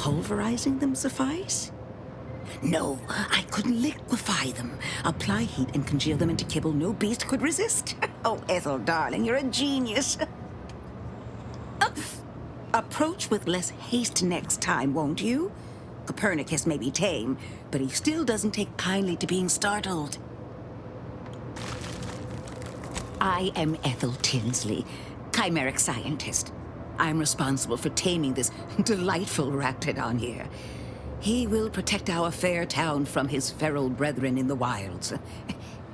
pulverizing them suffice? No, I could liquefy them, apply heat and congeal them into kibble no beast could resist. Oh, Ethel, darling, you're a genius. Approach with less haste next time, won't you? Copernicus may be tame, but he still doesn't take kindly to being startled. I am Ethel Tinsley, chimeric scientist. I'm responsible for taming this delightful Raptidon here. He will protect our fair town from his feral brethren in the wilds.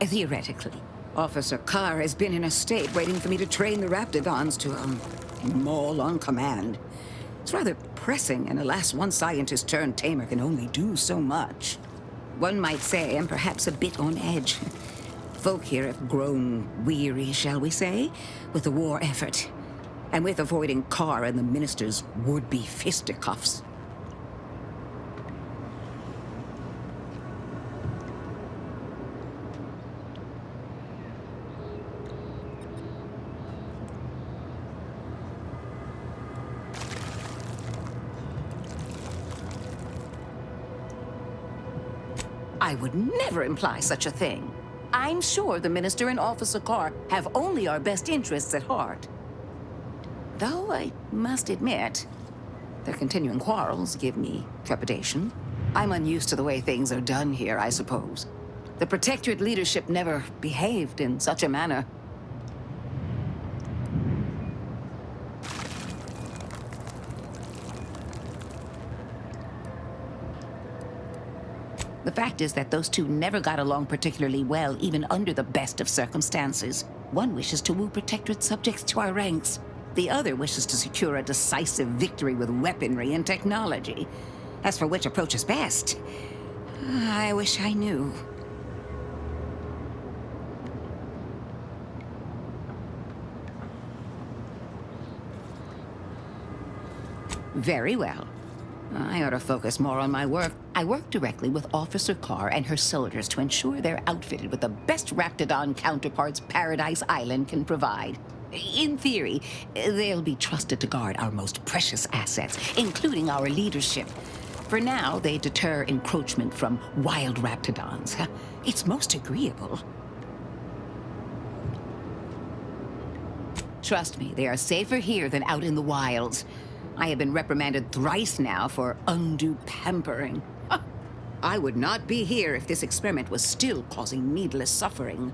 Theoretically. Officer Carr has been in a state waiting for me to train the Raptidons to, maul on command. It's rather pressing, and alas, one scientist-turned-tamer can only do so much. One might say I'm perhaps a bit on edge. Folk here have grown weary, shall we say, with the war effort, and with avoiding Carr and the minister's would-be fisticuffs. I would never imply such a thing. I'm sure the Minister and Officer Carr have only our best interests at heart. Though I must admit, their continuing quarrels give me trepidation. I'm unused to the way things are done here, I suppose. The Protectorate leadership never behaved in such a manner. The fact is that those two never got along particularly well, even under the best of circumstances. One wishes to woo Protectorate subjects to our ranks. The other wishes to secure a decisive victory with weaponry and technology. As for which approach is best, I wish I knew. Very well. I ought to focus more on my work. I work directly with Officer Carr and her soldiers to ensure they're outfitted with the best Raptidon counterparts Paradise Island can provide. In theory, they'll be trusted to guard our most precious assets, including our leadership. For now, they deter encroachment from wild Raptidons. It's most agreeable. Trust me, they are safer here than out in the wilds. I have been reprimanded thrice now for undue pampering. I would not be here if this experiment was still causing needless suffering.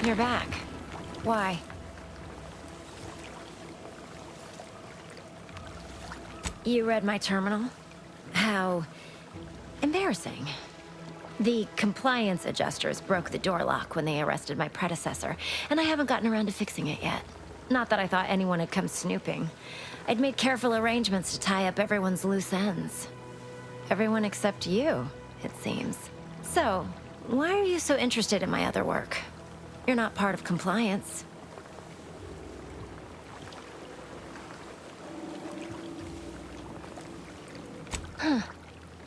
You're back. Why? You read my terminal? How embarrassing. The compliance adjusters broke the door lock when they arrested my predecessor, and I haven't gotten around to fixing it yet. Not that I thought anyone had come snooping. I'd made careful arrangements to tie up everyone's loose ends. Everyone except you, it seems. So, why are you so interested in my other work? You're not part of compliance.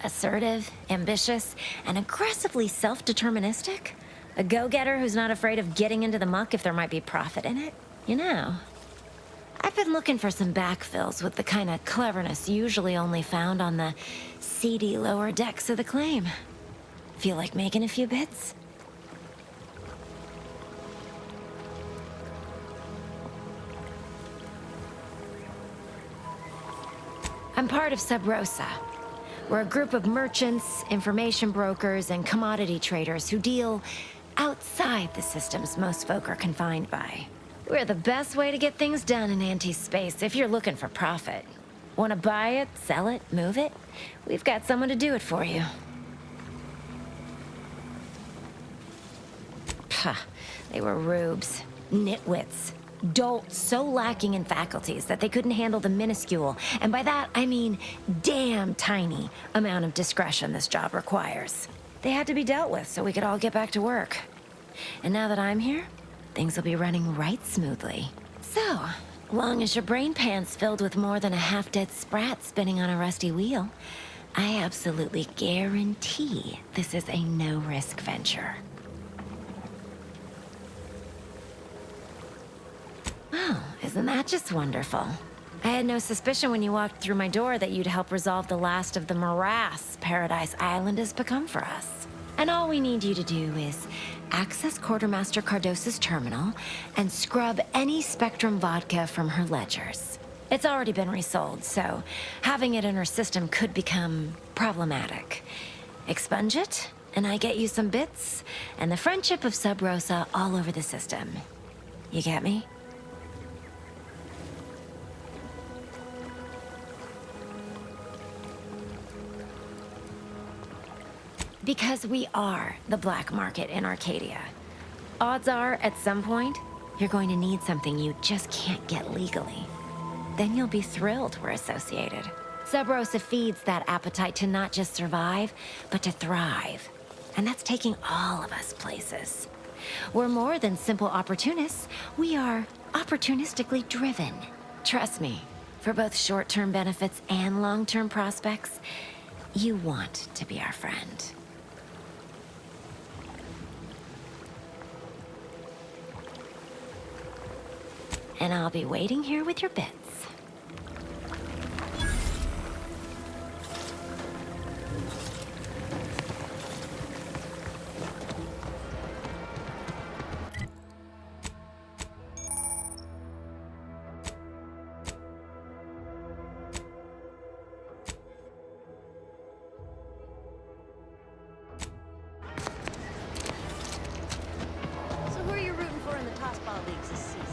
Assertive, ambitious, and aggressively self-deterministic? A go-getter who's not afraid of getting into the muck if there might be profit in it? You know, I've been looking for some backfills with the kind of cleverness usually only found on the seedy lower decks of the claim. Feel like making a few bits? I'm part of Sub Rosa. We're a group of merchants, information brokers, and commodity traders who deal outside the systems most folk are confined by. We're the best way to get things done in anti-space if you're looking for profit. Want to buy it, sell it, move it? We've got someone to do it for you. Pah, they were rubes, nitwits, dolts so lacking in faculties that they couldn't handle the minuscule, and by that I mean damn tiny, amount of discretion this job requires. They had to be dealt with so we could all get back to work. And now that I'm here, things will be running right smoothly. So, long as your brain pan's filled with more than a half-dead sprat spinning on a rusty wheel, I absolutely guarantee this is a no-risk venture. Oh, isn't that just wonderful? I had no suspicion when you walked through my door that you'd help resolve the last of the morass Paradise Island has become for us. And all we need you to do is access Quartermaster Cardos's terminal and scrub any Spectrum vodka from her ledgers. It's already been resold, so having it in her system could become problematic. Expunge it, and I get you some bits, and the friendship of Sub Rosa all over the system. You get me? Because we are the black market in Arcadia. Odds are, at some point, you're going to need something you just can't get legally. Then you'll be thrilled we're associated. Sub Rosa feeds that appetite to not just survive, but to thrive. And that's taking all of us places. We're more than simple opportunists. We are opportunistically driven. Trust me, for both short-term benefits and long-term prospects, you want to be our friend. And I'll be waiting here with your bits. So who are you rooting for in the tossball leagues this season?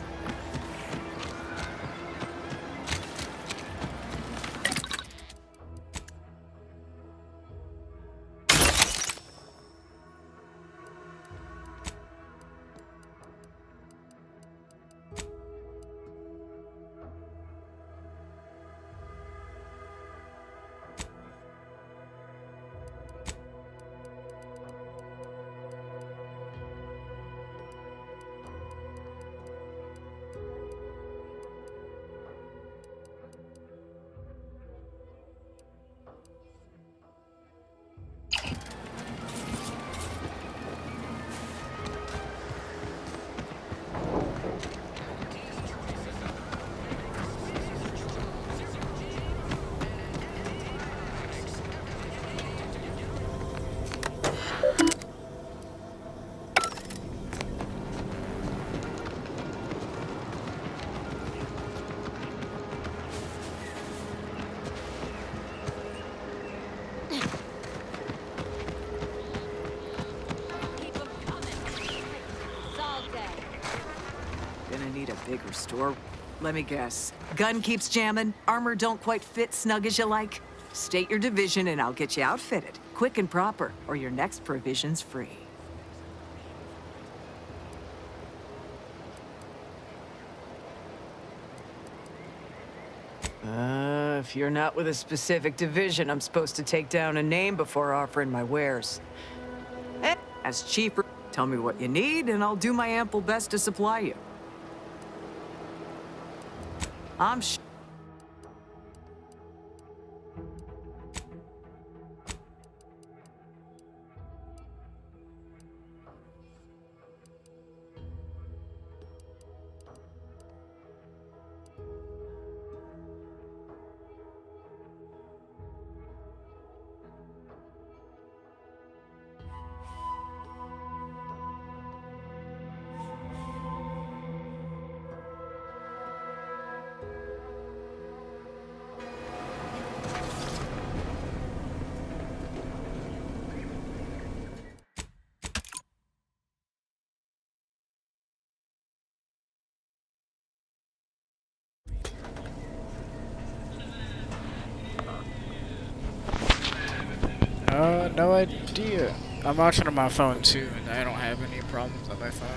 Gonna need a bigger store. Let me guess. Gun keeps jamming, armor don't quite fit snug as you like. State your division and I'll get you outfitted. Quick and proper, or your next provision's free. If you're not with a specific division, I'm supposed to take down a name before offering my wares. As cheaper, tell me what you need and I'll do my ample best to supply you. no idea. I'm watching on my phone too, and I don't have any problems on my phone.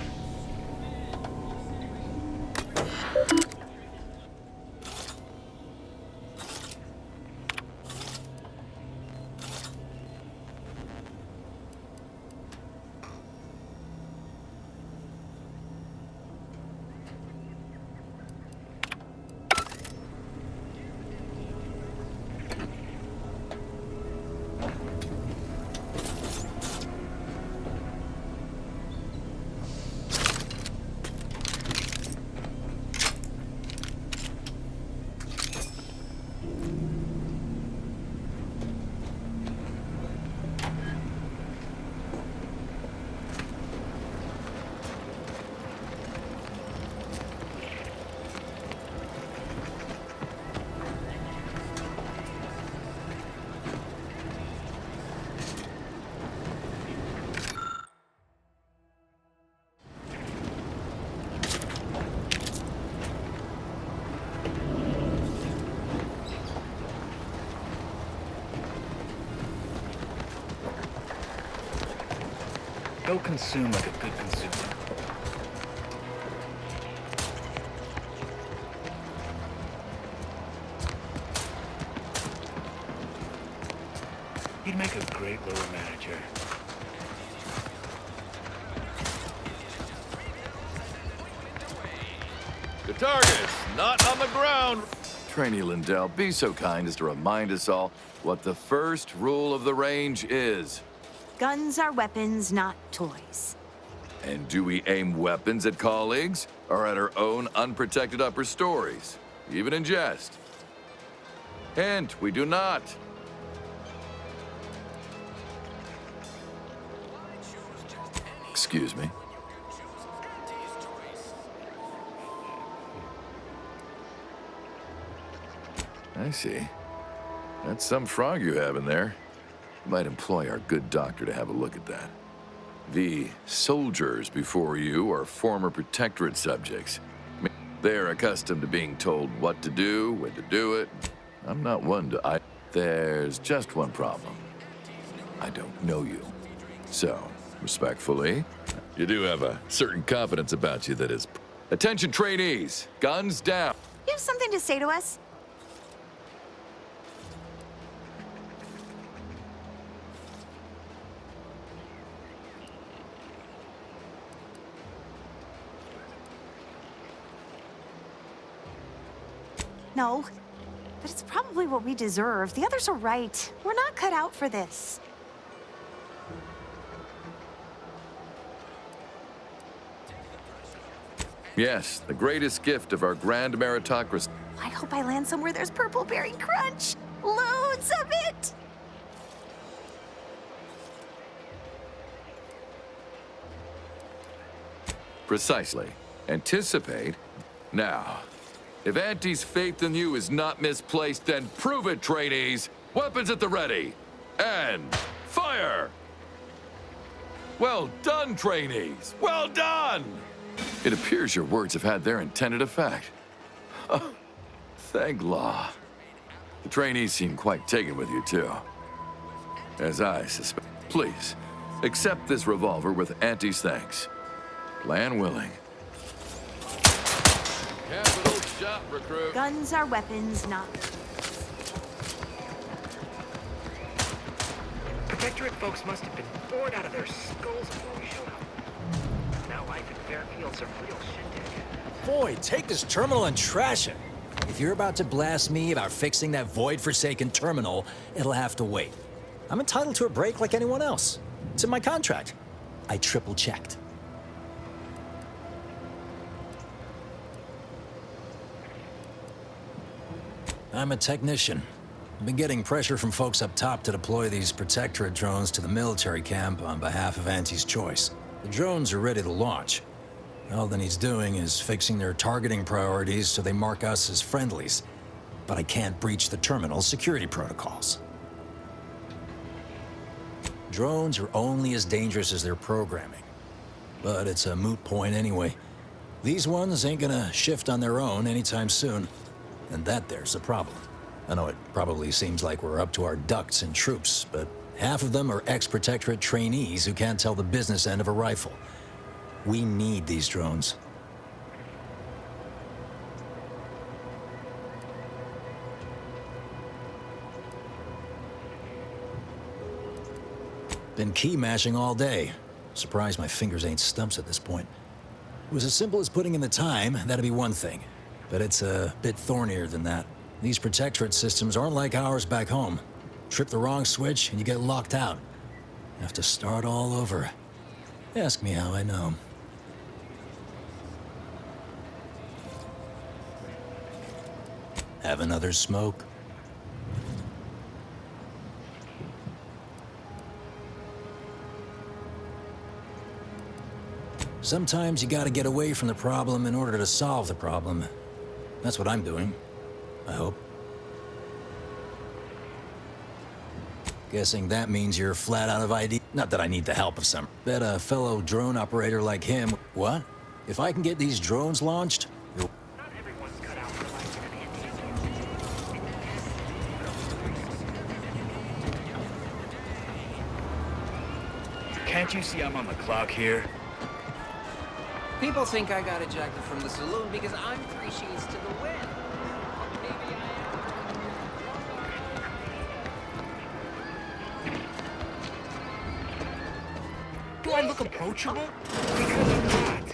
Go consume like a good consumer. You'd make a great lower manager. The target's not on the ground. Trainee Lindell, be so kind as to remind us all what the first rule of the range is. Guns are weapons, not toys. And do we aim weapons at colleagues or at our own unprotected upper stories, even in jest? Hint, we do not. Excuse me. I see. That's some frog you have in there. Might employ our good doctor to have a look at that. The soldiers before you are former Protectorate subjects. They're accustomed to being told what to do, when to do it. I'm not one to... There's just one problem. I don't know you. So, respectfully, you do have a certain confidence about you that is... Attention trainees, guns down. You have something to say to us? No, but it's probably what we deserve. The others are right. We're not cut out for this. Yes, the greatest gift of our grand meritocracy. I hope I land somewhere there's purple berry crunch. Loads of it! Precisely. Anticipate. Now, if Auntie's faith in you is not misplaced, then prove it, trainees. Weapons at the ready. And fire! Well done, trainees. Well done! It appears your words have had their intended effect. Oh, thank law. The trainees seem quite taken with you, too. As I suspect. Please, accept this revolver with Auntie's thanks. Plan willing. Capital shot, recruit. Guns are weapons, not... Protectorate folks must have been bored out of their skulls before we showed up. Now life in Fairfield's a real shindig. Void, take this terminal and trash it. If you're about to blast me about fixing that void-forsaken terminal, it'll have to wait. I'm entitled to a break like anyone else. It's in my contract. I triple-checked. I'm a technician. I've been getting pressure from folks up top to deploy these Protectorate drones to the military camp on behalf of Auntie's Choice. The drones are ready to launch. All that he's doing is fixing their targeting priorities so they mark us as friendlies. But I can't breach the terminal's security protocols. Drones are only as dangerous as their programming. But it's a moot point anyway. These ones ain't gonna shift on their own anytime soon. And that there's a problem. I know it probably seems like we're up to our ducks in troops, but Half of them are ex-Protectorate trainees who can't tell the business end of a rifle. We need these drones. Been key mashing all day. Surprised my fingers ain't stumps at this point. It was as simple as putting in the time, that'd be one thing. But it's a bit thornier than that. These Protectorate systems aren't like ours back home. Trip the wrong switch and you get locked out. Have to start all over. Ask me how I know. Have another smoke? Sometimes you gotta get away from the problem in order to solve the problem. That's what I'm doing. I hope. Guessing that means you're flat out of ID. Not that I need the help of some. Bet a fellow drone operator like him. What? If I can get these drones launched, you'll... Can't you see I'm on the clock here? People think I got ejected from the saloon because I'm 3 sheets to the wind. Maybe I am. Do I look approachable? Because I'm not.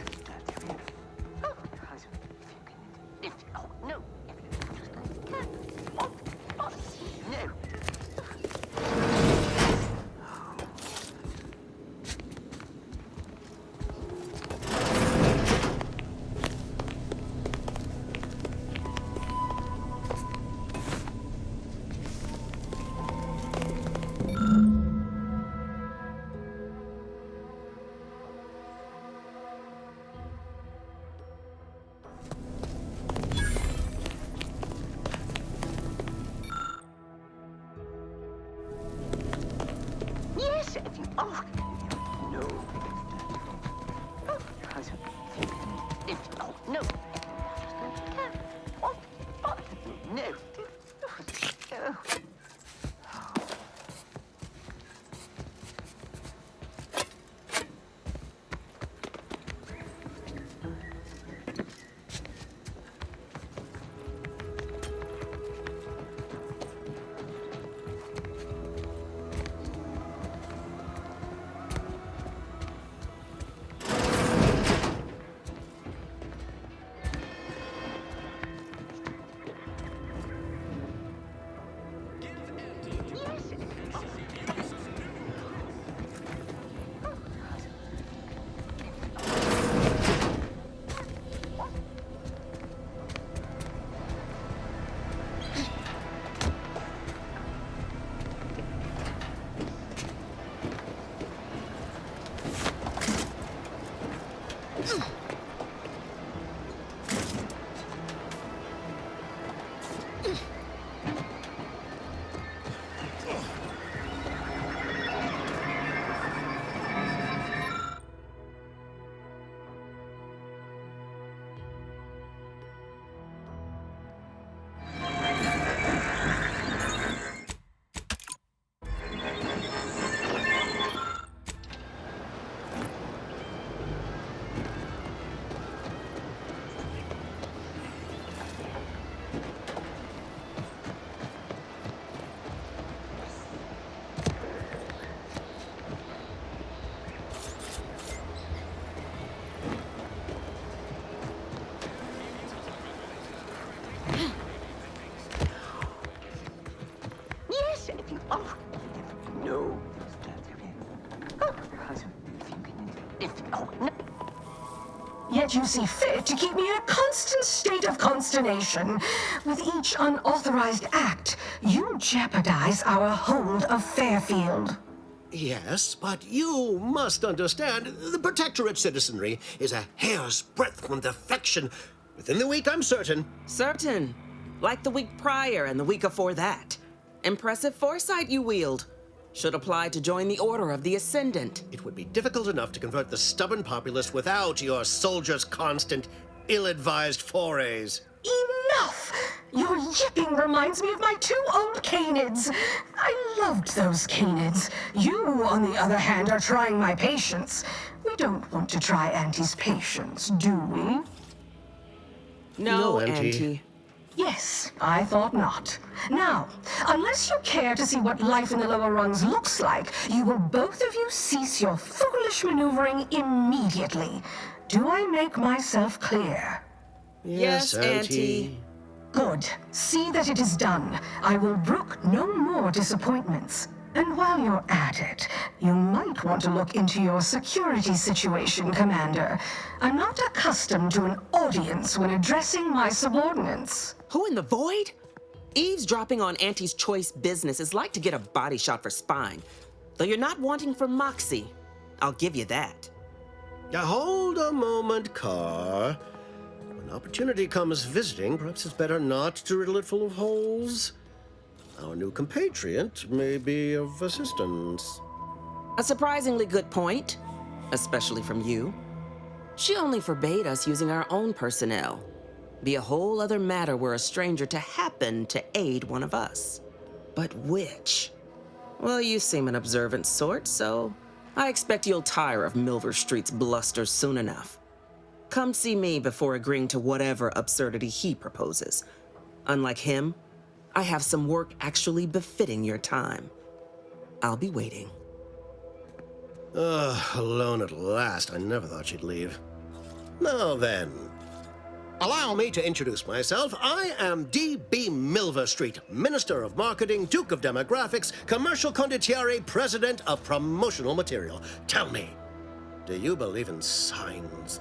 Yet you see fit to keep me in a constant state of consternation. With each unauthorized act, you jeopardize our hold of Fairfield. Yes, but you must understand, the Protectorate citizenry is a hair's breadth from defection. Within the week, I'm certain. Certain. Like the week prior and the week before that. Impressive foresight you wield. Should apply to join the Order of the Ascendant. It would be difficult enough to convert the stubborn populace without your soldiers' constant, ill-advised forays. Enough! Your yipping reminds me of my 2 old canids. I loved those canids. You, on the other hand, are trying my patience. We don't want to try Auntie's patience, do we? No, Auntie. Auntie. Yes, I thought not. Now, unless you care to see what life in the lower rungs looks like, you will both of you cease your foolish maneuvering immediately. Do I make myself clear? Yes, Auntie. Good. See that it is done. I will brook no more disappointments. And while you're at it, you might want to look into your security situation, Commander. I'm not accustomed to an audience when addressing my subordinates. Who in the void? Eavesdropping on Auntie's choice business is like to get a body shot for spine. Though you're not wanting for moxie. I'll give you that. Now hold a moment, Carr. When opportunity comes visiting, perhaps it's better not to riddle it full of holes. Our new compatriot may be of assistance. A surprisingly good point, especially from you. She only forbade us using our own personnel. Be a whole other matter were a stranger to happen to aid one of us. But which? Well, you seem an observant sort, so I expect you'll tire of Milver Street's bluster soon enough. Come see me before agreeing to whatever absurdity he proposes. Unlike him, I have some work actually befitting your time. I'll be waiting. Alone at last. I never thought she'd leave. Now then, allow me to introduce myself. I am D.B. Milver Street, Minister of Marketing, Duke of Demographics, Commercial Condottiere, President of Promotional Material. Tell me, do you believe in signs?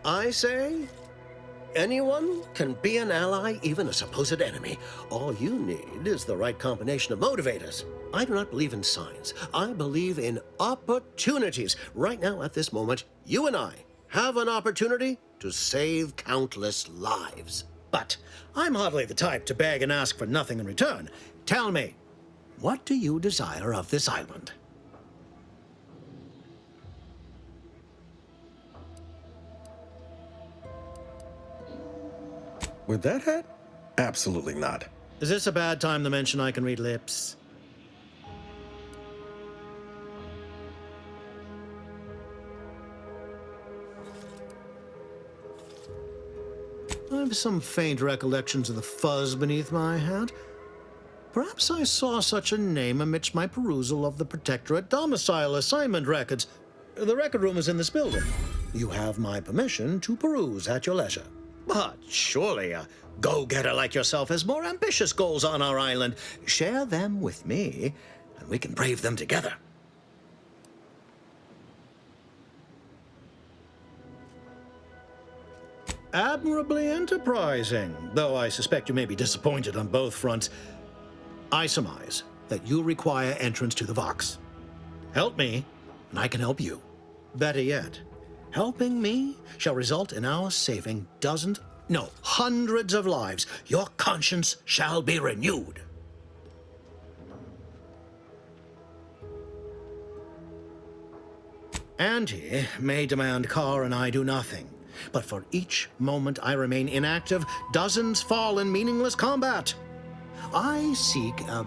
I say, anyone can be an ally, even a supposed enemy. All you need is the right combination of motivators. I do not believe in signs. I believe in opportunities. Right now, at this moment, you and I have an opportunity to save countless lives. But I'm hardly the type to beg and ask for nothing in return. Tell me, what do you desire of this island? With that hat? Absolutely not. Is this a bad time to mention I can read lips? I have some faint recollections of the fuzz beneath my hat. Perhaps I saw such a name amidst my perusal of the Protectorate domicile assignment records. The record room is in this building. You have my permission to peruse at your leisure. But surely a go-getter like yourself has more ambitious goals on our island. Share them with me, and we can brave them together. Admirably enterprising, though I suspect you may be disappointed on both fronts. I surmise that you require entrance to the Vox. Help me, and I can help you. Better yet, helping me shall result in our saving dozens, no, hundreds of lives. Your conscience shall be renewed. Auntie may demand Carr and I do nothing, but for each moment I remain inactive, dozens fall in meaningless combat. I seek a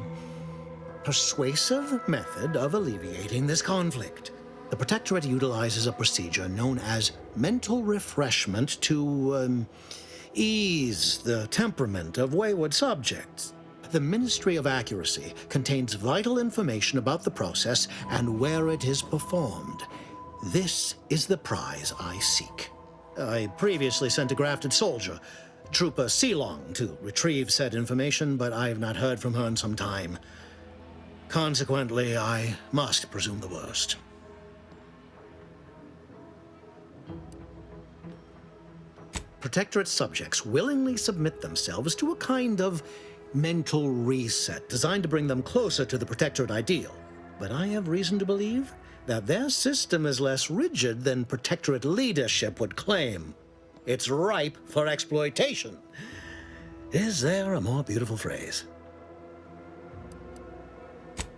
persuasive method of alleviating this conflict. The Protectorate utilizes a procedure known as mental refreshment to ease the temperament of wayward subjects. The Ministry of Accuracy contains vital information about the process and where it is performed. This is the prize I seek. I previously sent a grafted soldier, Trooper Sealong, to retrieve said information, but I have not heard from her in some time. Consequently, I must presume the worst. Protectorate subjects willingly submit themselves to a kind of mental reset designed to bring them closer to the Protectorate ideal. But I have reason to believe that their system is less rigid than Protectorate leadership would claim. It's ripe for exploitation. Is there a more beautiful phrase?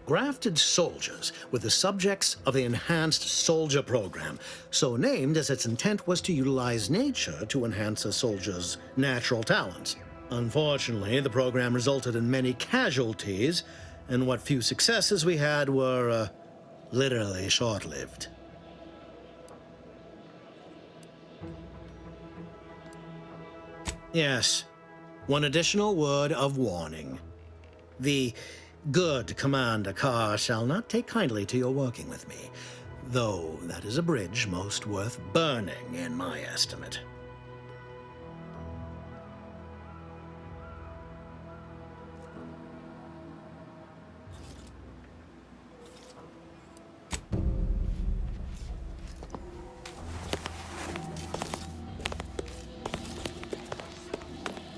Grafted soldiers were the subjects of the Enhanced Soldier Program, so named as its intent was to utilize nature to enhance a soldier's natural talents. Unfortunately, the program resulted in many casualties, and what few successes we had were, literally short-lived. Yes, one additional word of warning. The good Commander Carr shall not take kindly to your working with me, though that is a bridge most worth burning in my estimate.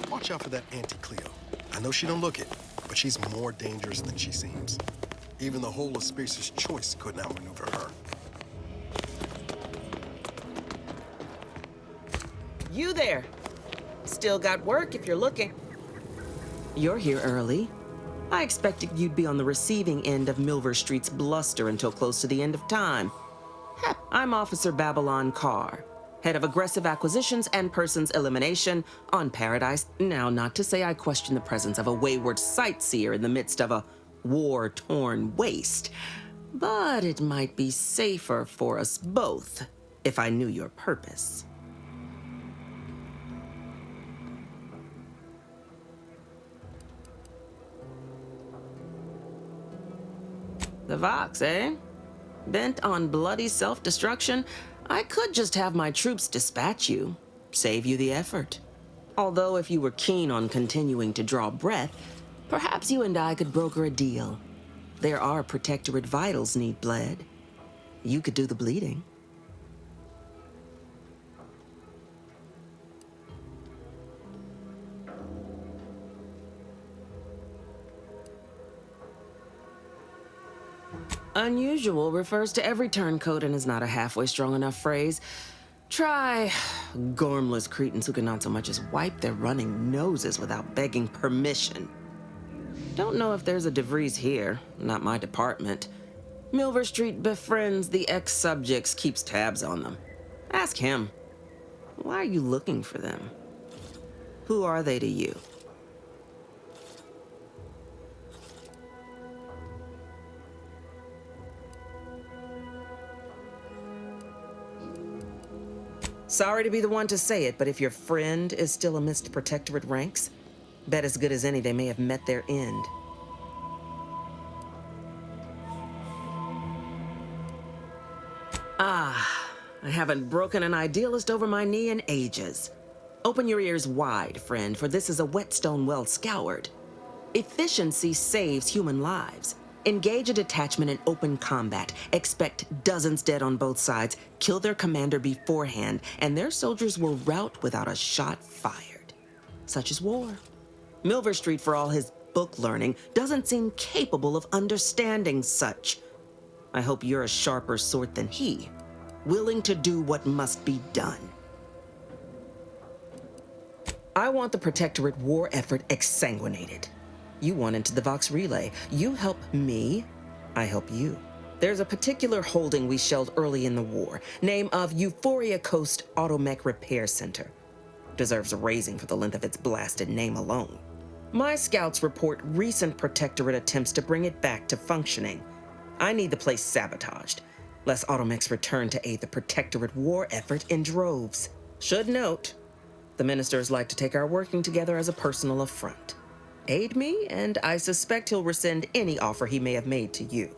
Watch out for that Auntie Cleo. I know she don't look it, but she's more dangerous than she seems. Even the whole of Spacer's Choice couldn't outmaneuver her. You there. Still got work if you're looking. You're here early. I expected you'd be on the receiving end of Milver Street's bluster until close to the end of time. Heh, I'm Officer Babylon Carr, head of aggressive acquisitions and persons elimination on Paradise. Now, not to say I question the presence of a wayward sightseer in the midst of a war-torn waste, but it might be safer for us both if I knew your purpose. The Vox, eh? Bent on bloody self-destruction? I could just have my troops dispatch you, save you the effort. Although if you were keen on continuing to draw breath, perhaps you and I could broker a deal. There are Protectorate vitals need bled. You could do the bleeding. Unusual refers to every turncoat and is not a halfway strong enough phrase. Try gormless cretins who can not so much as wipe their running noses without begging permission. Don't know if there's a DeVries here, not my department. Milver Street befriends the ex-subjects, keeps tabs on them. Ask him. Why are you looking for them? Who are they to you? Sorry to be the one to say it, but if your friend is still amidst Protectorate ranks, bet as good as any they may have met their end. Ah, I haven't broken an idealist over my knee in ages. Open your ears wide, friend, for this is a whetstone well scoured. Efficiency saves human lives. Engage a detachment in open combat. Expect dozens dead on both sides. Kill their commander beforehand, and their soldiers will rout without a shot fired. Such is war. Milver Street, for all his book learning, doesn't seem capable of understanding such. I hope you're a sharper sort than he, willing to do what must be done. I want the Protectorate war effort exsanguinated. You want into the Vox Relay. You help me, I help you. There's a particular holding we shelled early in the war, name of Euphoria Coast Automech Repair Center. Deserves a raising for the length of its blasted name alone. My scouts report recent Protectorate attempts to bring it back to functioning. I need the place sabotaged, lest Automechs return to aid the Protectorate war effort in droves. Should note, the ministers like to take our working together as a personal affront. Aid me, and I suspect he'll rescind any offer he may have made to you.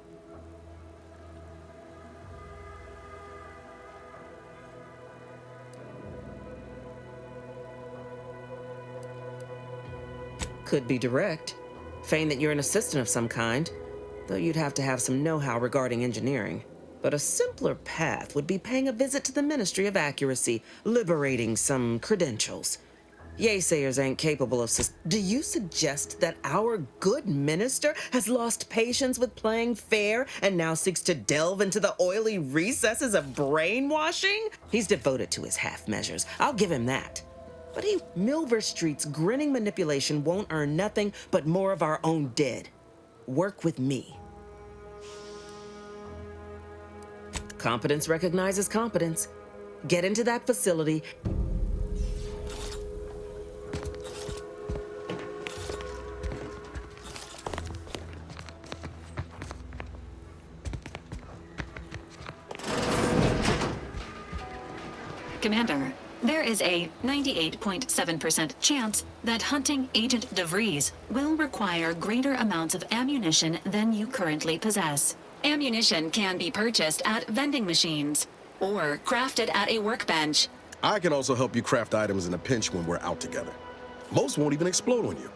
Could be direct. Feign that you're an assistant of some kind, though you'd have to have some know-how regarding engineering. But a simpler path would be paying a visit to the Ministry of Accuracy, liberating some credentials. Yaysayers ain't capable of Do you suggest that our good minister has lost patience with playing fair and now seeks to delve into the oily recesses of brainwashing? He's devoted to his half measures. I'll give him that. But Milver Street's grinning manipulation won't earn nothing but more of our own dead. Work with me. Competence recognizes competence. Get into that facility. Commander, there is a 98.7% chance that hunting Agent DeVries will require greater amounts of ammunition than you currently possess. Ammunition can be purchased at vending machines or crafted at a workbench. I can also help you craft items in a pinch when we're out together. Most won't even explode on you.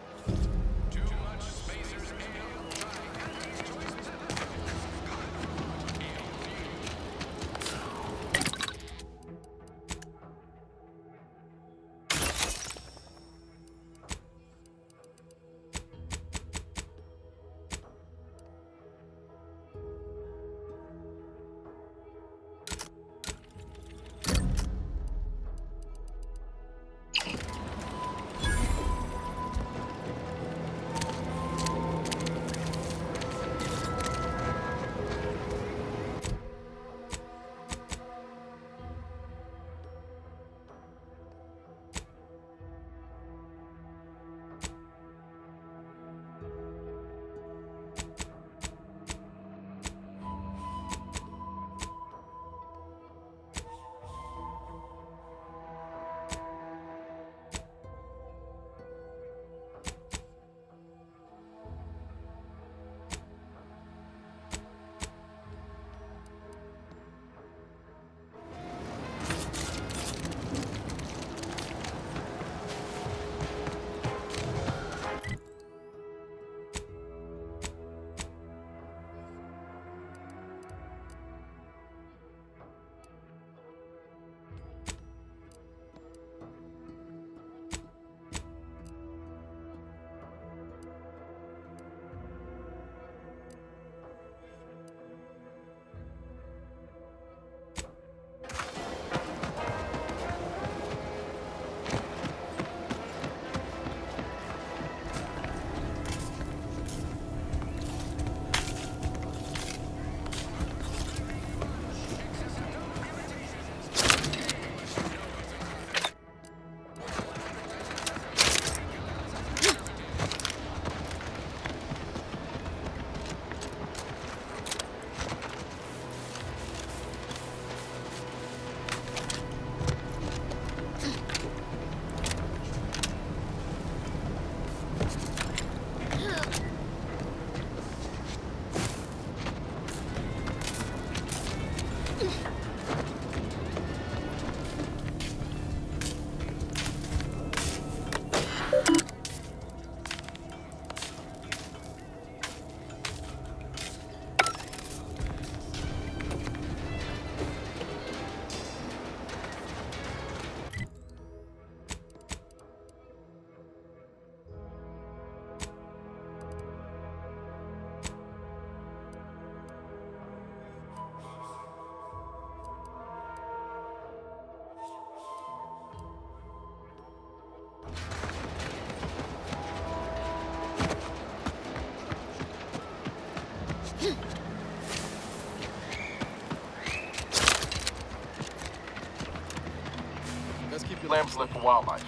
Lamps lit for wildlife.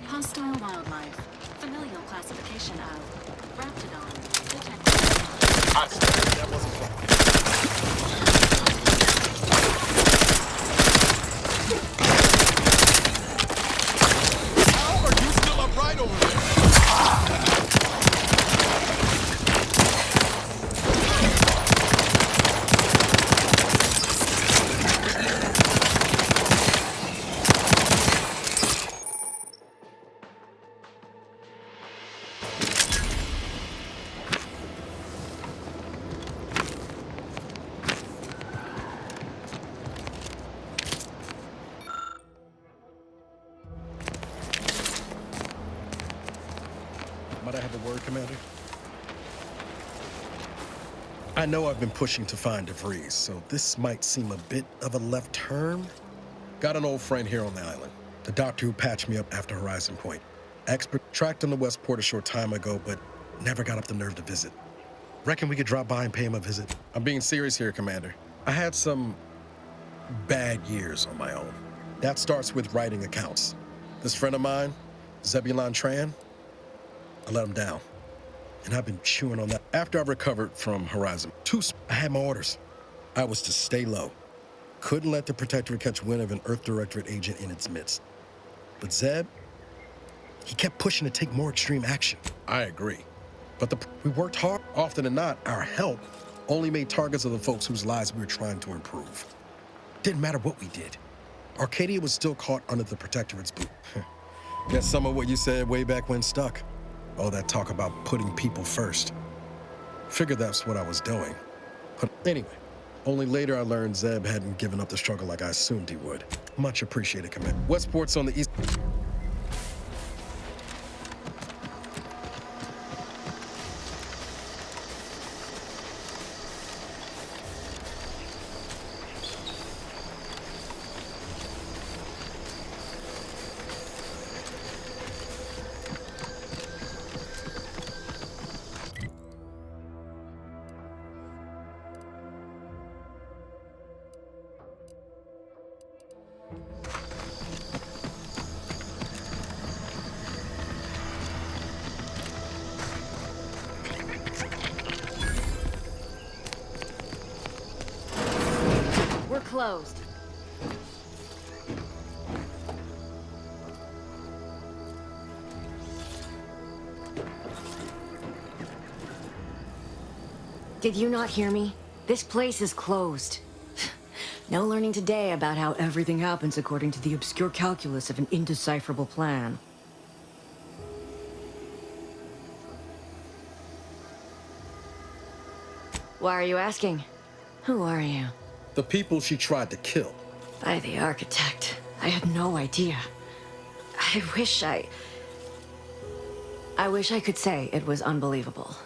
Hostile wildlife. Familial classification of Raptidon. Detected. I see. That wasn't fun. How are you still upright over there? Might I have a word, Commander? I know I've been pushing to find DeVries, so this might seem a bit of a left turn. Got an old friend here on the island, the doctor who patched me up after Horizon Point. Expert tracked him to Westport a short time ago, but never got up the nerve to visit. Reckon we could drop by and pay him a visit? I'm being serious here, Commander. I had some bad years on my own. That starts with writing accounts. This friend of mine, Zebulon Tran, I let him down. And I've been chewing on that. After I recovered from Horizon, I had my orders. I was to stay low. Couldn't let the Protectorate catch wind of an Earth Directorate agent in its midst. But Zeb, he kept pushing to take more extreme action. I agree. But we worked hard. Often than not, our help only made targets of the folks whose lives we were trying to improve. Didn't matter what we did. Arcadia was still caught under the Protectorate's boot. Guess some of what you said way back when stuck. All that talk about putting people first. Figured that's what I was doing. But anyway, only later I learned Zeb hadn't given up the struggle like I assumed he would. Much appreciated, Commander. Westport's on the east. We're closed. Did you not hear me? This place is closed. No learning today about how everything happens according to the obscure calculus of an indecipherable plan. Why are you asking? Who are you? The people she tried to kill. By the architect. I had no idea. I wish I could say it was unbelievable.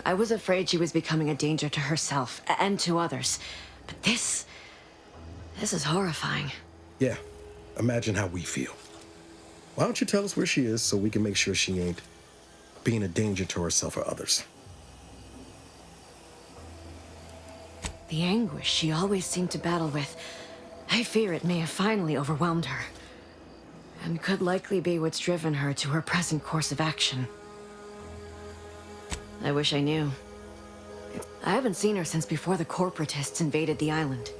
I was afraid she was becoming a danger to herself and to others. But this is horrifying. Yeah, imagine how we feel. Why don't you tell us where she is so we can make sure she ain't being a danger to herself or others? The anguish she always seemed to battle with, I fear it may have finally overwhelmed her. And could likely be what's driven her to her present course of action. I wish I knew. I haven't seen her since before the corporatists invaded the island.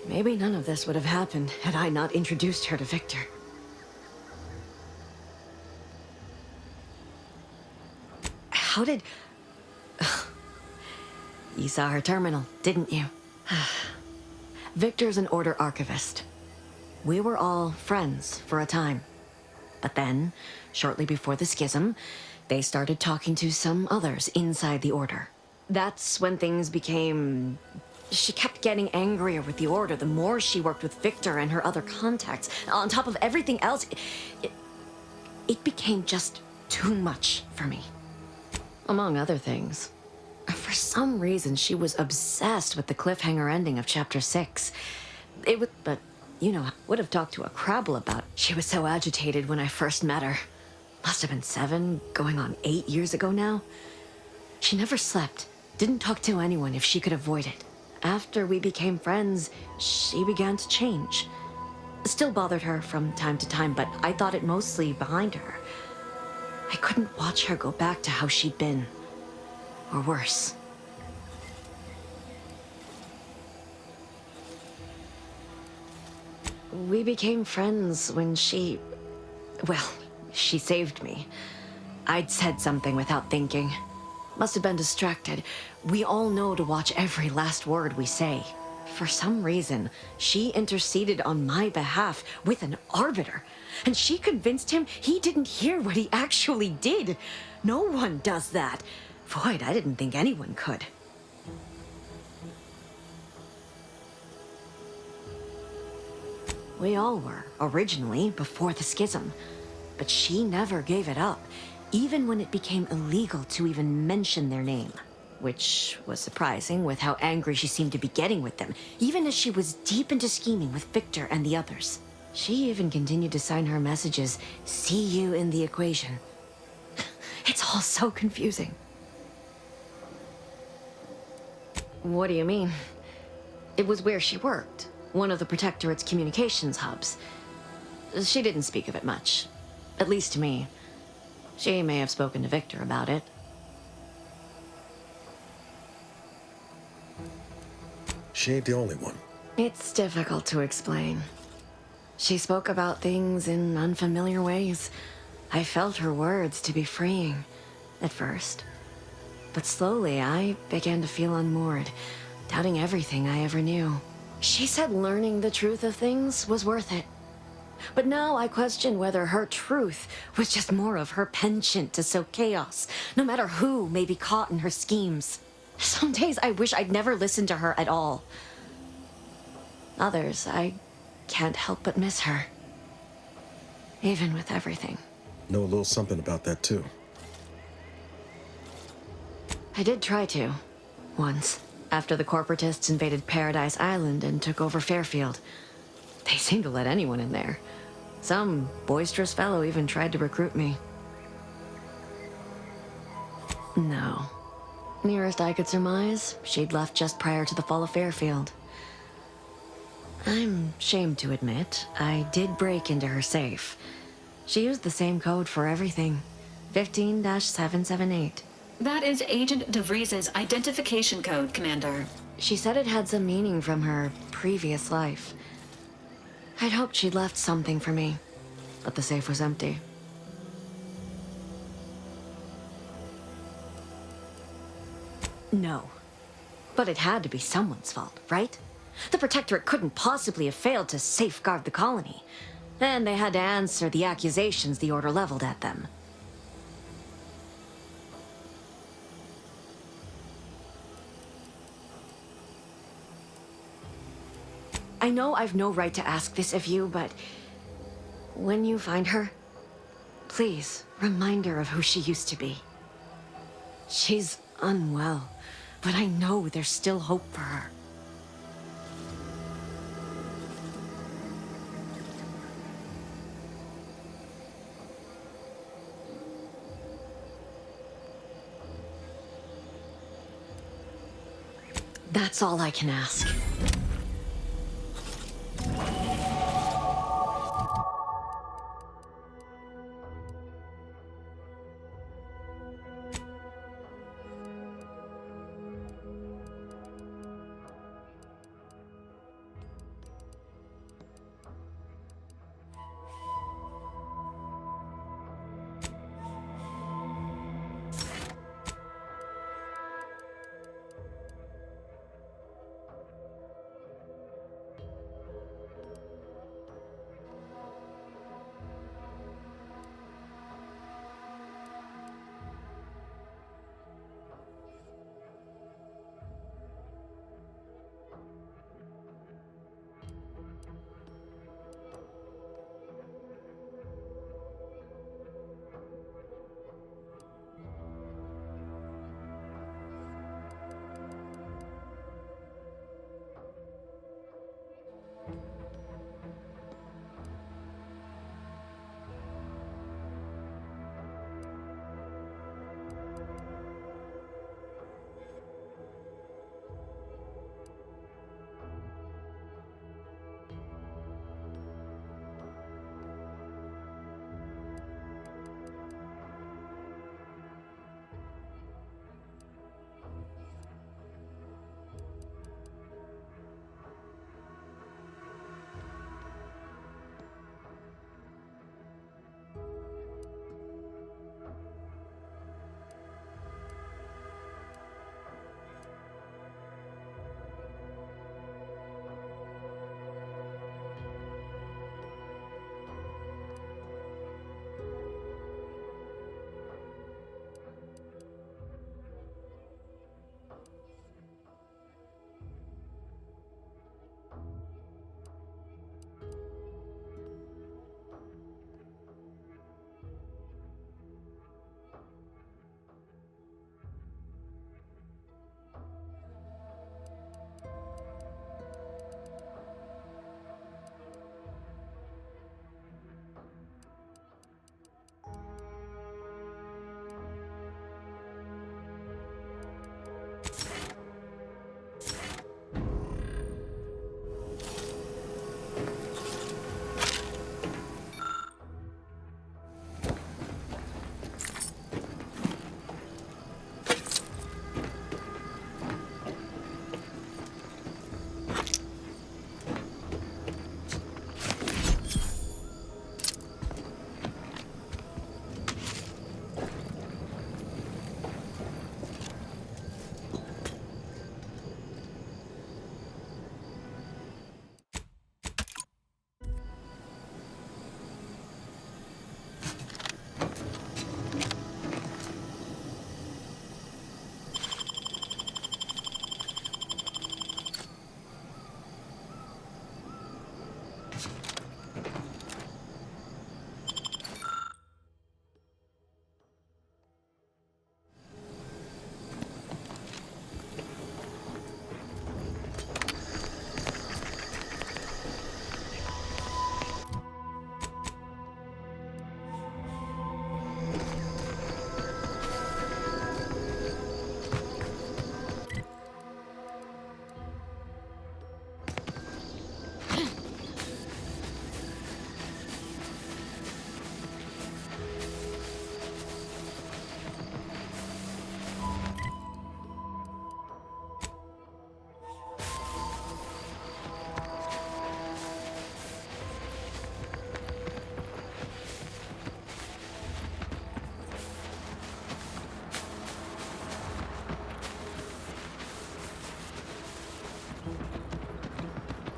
Maybe none of this would have happened had I not introduced her to Victor. How did... You saw her terminal, didn't you? Victor's an Order archivist. We were all friends for a time. But then, shortly before the schism, they started talking to some others inside the Order. That's when things became... She kept getting angrier with the Order the more she worked with Victor and her other contacts. On top of everything else, it became just too much for me. Among other things. For some reason, she was obsessed with the cliffhanger ending of Chapter 6. But, you know, I would have talked to a Crabble about it. She was so agitated when I first met her. Must have been 7, going on 8 years ago now. She never slept, didn't talk to anyone if she could avoid it. After we became friends, she began to change. Still bothered her from time to time, but I thought it mostly behind her. I couldn't watch her go back to how she'd been. Or worse. We became friends when she... Well, she saved me. I'd said something without thinking. Must have been distracted. We all know to watch every last word we say. For some reason, she interceded on my behalf with an arbiter. And she convinced him he didn't hear what he actually did. No one does that. Void, I didn't think anyone could. We all were, originally, before the schism. But she never gave it up. even when it became illegal to even mention their name. Which was surprising with how angry she seemed to be getting with them, even as she was deep into scheming with Victor and the others. She even continued to sign her messages, "See you in the equation." It's all so confusing. What do you mean? It was where she worked, one of the Protectorate's communications hubs. She didn't speak of it much, at least to me. She may have spoken to Victor about it. She ain't the only one. It's difficult to explain. She spoke about things in unfamiliar ways. I felt her words to be freeing, at first. But slowly, I began to feel unmoored, doubting everything I ever knew. She said learning the truth of things was worth it. But now I question whether her truth was just more of her penchant to sow chaos, no matter who may be caught in her schemes. Some days I wish I'd never listened to her at all. Others, I can't help but miss her. Even with everything. Know a little something about that, too. I did try to. Once. After the corporatists invaded Paradise Island and took over Fairfield. They seemed to let anyone in there. Some boisterous fellow even tried to recruit me. No. Nearest I could surmise, she'd left just prior to the fall of Fairfield. I'm ashamed to admit, I did break into her safe. She used the same code for everything. 15-778. That is Agent DeVries's identification code, Commander. She said it had some meaning from her previous life. I'd hoped she'd left something for me, but the safe was empty. No. But it had to be someone's fault, right? The Protectorate couldn't possibly have failed to safeguard the colony. And they had to answer the accusations the Order leveled at them. I know I've no right to ask this of you, but when you find her, please remind her of who she used to be. She's unwell, but I know there's still hope for her. That's all I can ask.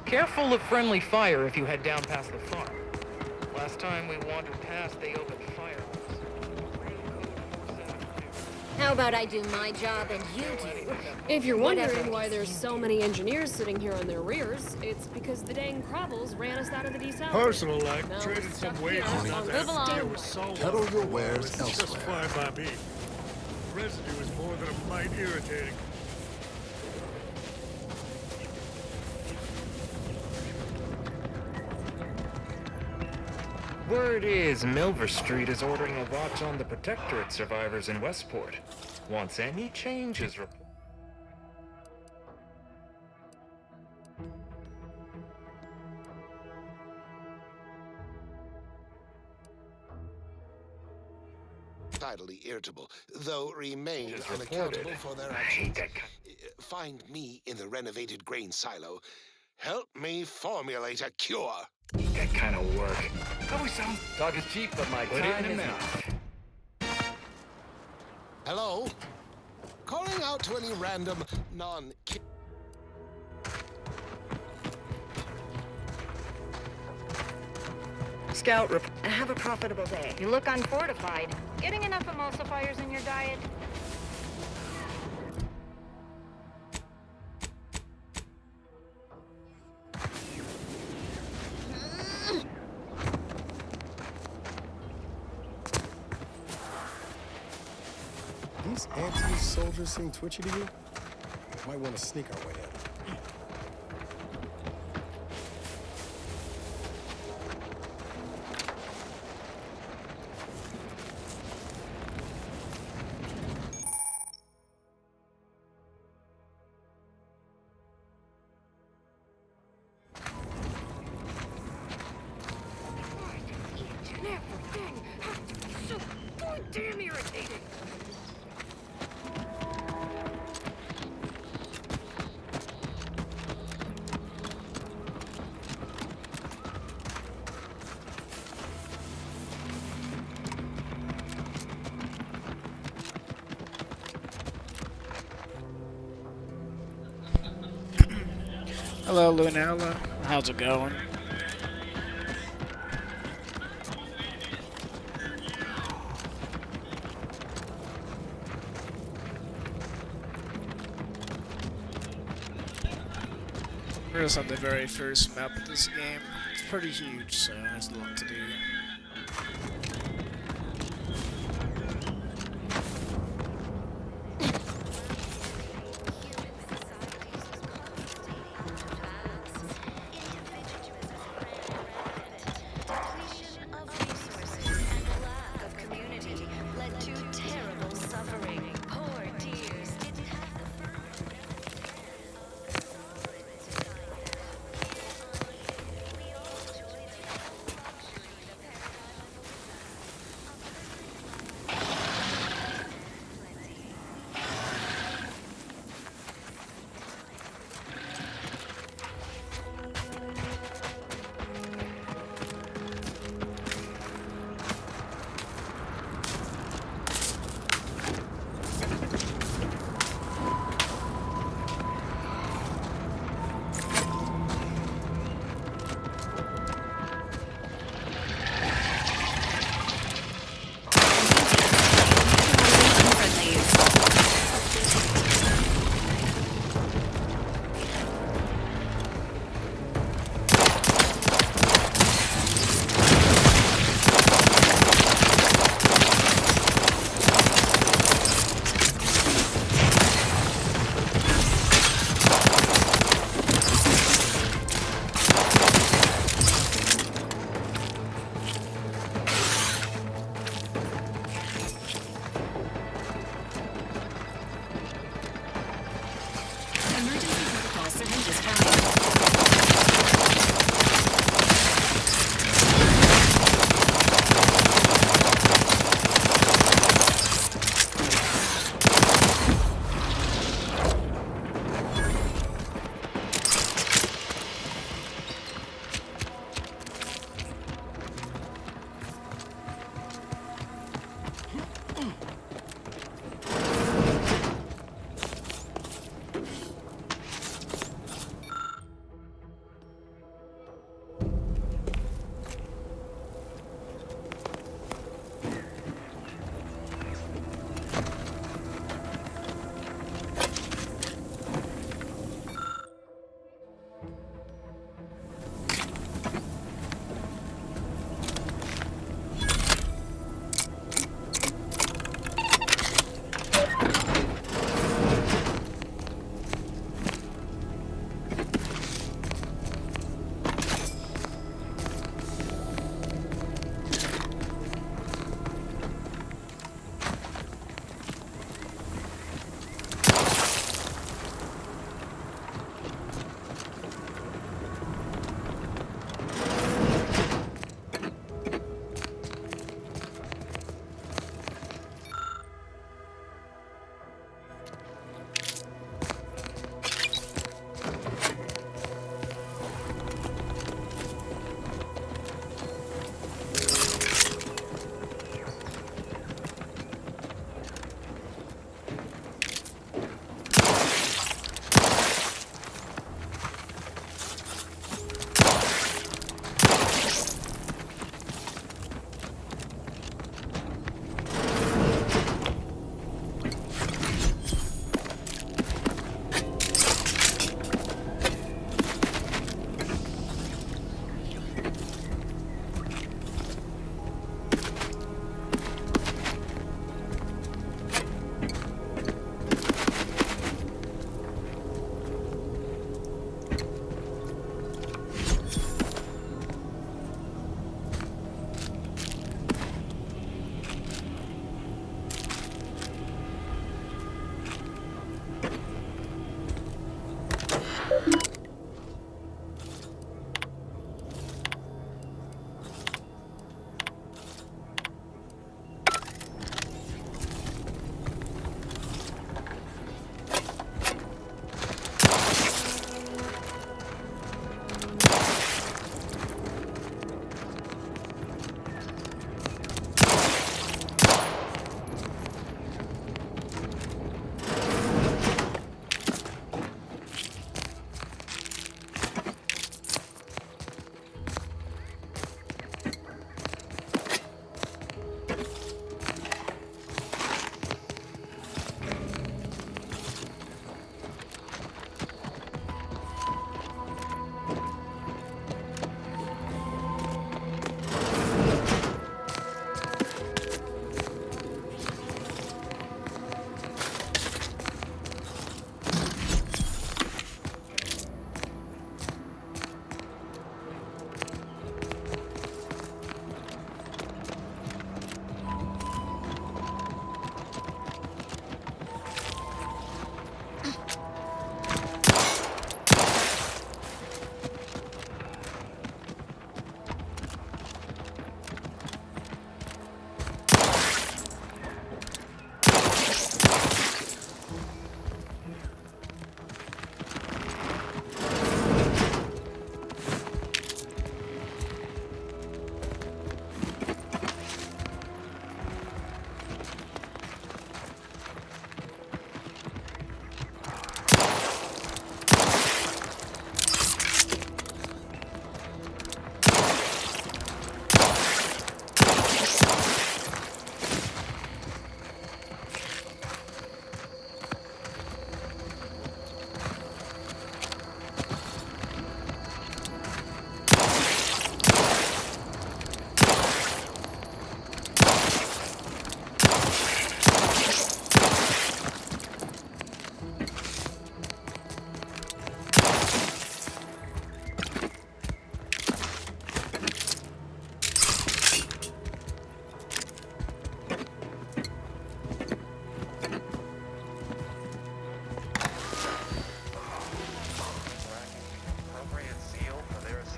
Careful of friendly fire if you head down past the farm. Last time we wandered past, they opened fire. How about I do my job and you do? If you're whatever wondering why it there's is so many engineers sitting here on their rears, it's because the dang Krabbles ran us out of the desalination. Personal, like, Now traded we're some stuck wages here. not to Move have to along. deal with salt. Peddle your wares It's just elsewhere. fine by me. The residue is more than a mite irritating. Word is Milver Street is ordering a watch on the Protectorate survivors in Westport. Once any changes Decidedly irritable, though remain Is unaccountable reported. for their I hate actions. Find me in the renovated grain silo. Help me formulate a cure. that kind of work. Always sounds talk is cheap, but my time is not. Hello? Calling out to any random non Scout, have a profitable day. You look unfortified. Getting enough emulsifiers in your diet? These anti-soldiers seem twitchy to you? Might want to sneak our way in. Damn irritating. Hello, Lunella. How's it going? We're just on the very first map of this game. It's pretty huge, so there's a lot to do.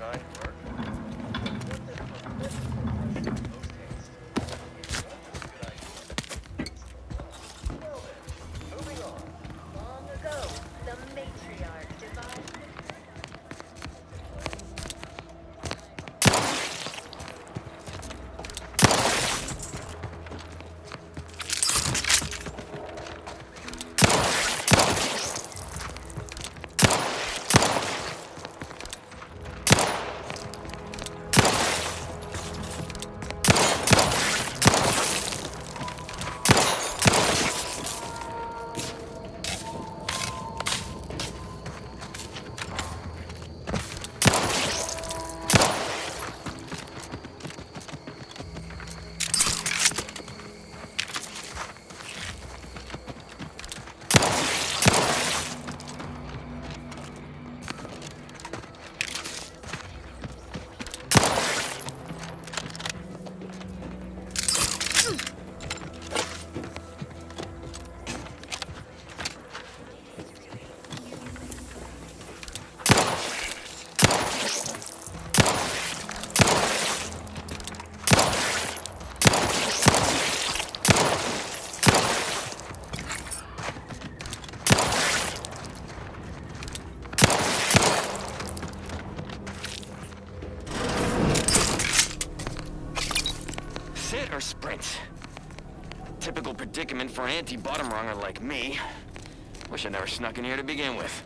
design work. Sit or sprint? Typical predicament for an anti-bottom runger like me. Wish I never snuck in here to begin with.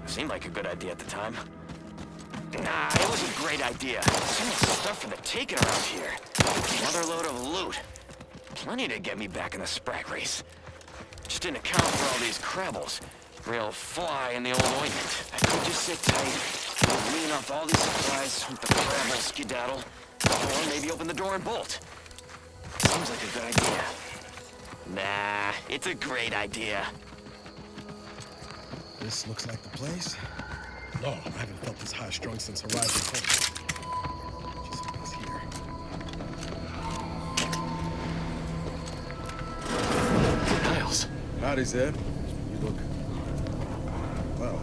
Seemed like a good idea at the time. Nah, it was a great idea. So much stuff for the taking around here. Another load of loot. Plenty to get me back in the sprack race. Just didn't account for all these crabbles. Real fly in the old ointment. I could just sit tight, lean off all these supplies, hope the crabble skedaddle, or maybe open the door and bolt. Seems like a good idea. Nah, it's a great idea. This looks like the place. No, I haven't felt this high-strung since Horizon Point. Just hope it's here. Niles. Howdy, Zeb. You look... well.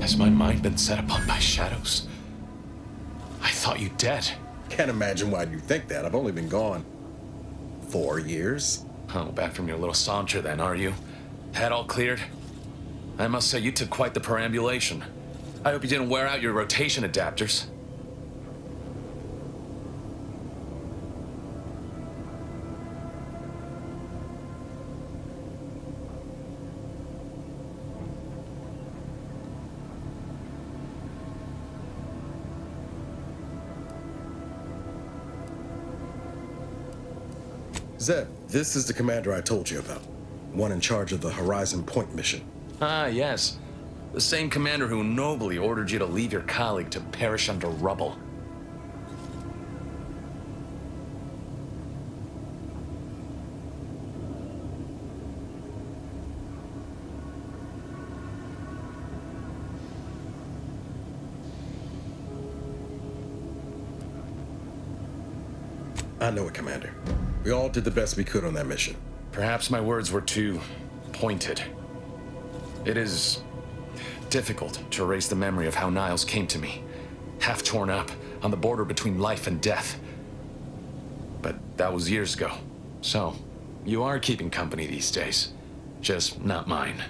Has my mind been set upon by shadows? I thought you dead. Can't imagine why you think that. I've only been gone 4 years. Oh, back from your little saunter then, are you? Head all cleared? I must say, you took quite the perambulation. I hope you didn't wear out your rotation adapters. Zeb, this is the commander I told you about. One in charge of the Horizon Point mission. Ah, yes. The same commander who nobly ordered you to leave your colleague to perish under rubble. I know it, Commander. We all did the best we could on that mission. Perhaps my words were too pointed. It is difficult to erase the memory of how Niles came to me, half torn up, on the border between life and death. But that was years ago. So, you are keeping company these days. Just not mine.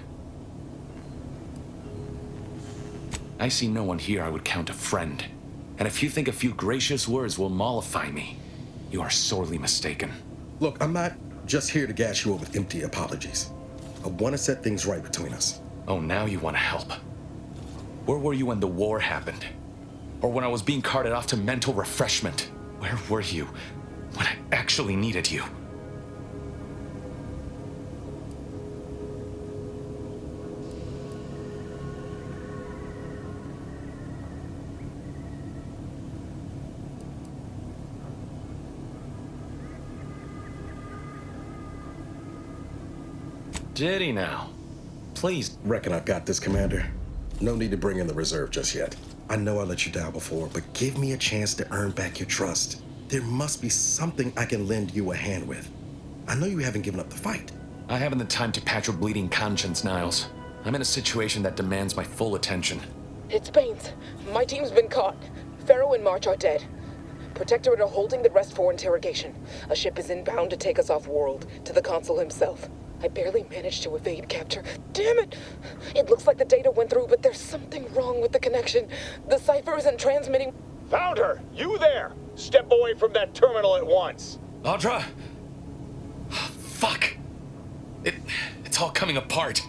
I see no one here I would count a friend. And if you think a few gracious words will mollify me, you are sorely mistaken. Look, I'm not just here to gas you up with empty apologies. I want to set things right between us. Oh, now you want to help. Where were you when the war happened? Or when I was being carted off to mental refreshment? Where were you when I actually needed you? Did he now? Please. Reckon I've got this, Commander. No need to bring in the reserve just yet. I know I let you down before, but give me a chance to earn back your trust. There must be something I can lend you a hand with. I know you haven't given up the fight. I haven't the time to patch your bleeding conscience, Niles. I'm in a situation that demands my full attention. It's Baines. My team's been caught. Pharaoh and March are dead. Protectorate are holding the rest for interrogation. A ship is inbound to take us off-world, to the Consul himself. I barely managed to evade capture. Damn it! It looks like the data went through, but there's something wrong with the connection. The cipher isn't transmitting. Found her! You there! Step away from that terminal at once! Audra! Fuck! It's all coming apart.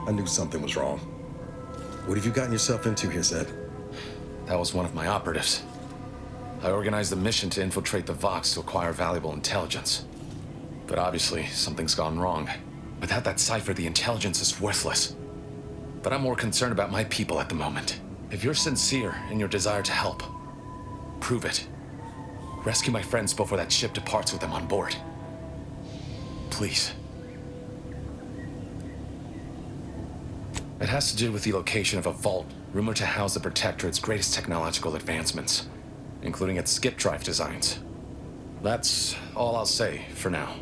I knew something was wrong. What have you gotten yourself into here, Zed? That was one of my operatives. I organized a mission to infiltrate the Vox to acquire valuable intelligence. But obviously, something's gone wrong. Without that cipher, the intelligence is worthless. But I'm more concerned about my people at the moment. If you're sincere in your desire to help, prove it. Rescue my friends before that ship departs with them on board. Please. It has to do with the location of a vault rumored to house the Protectorate's greatest technological advancements, including its skip drive designs. That's all I'll say for now.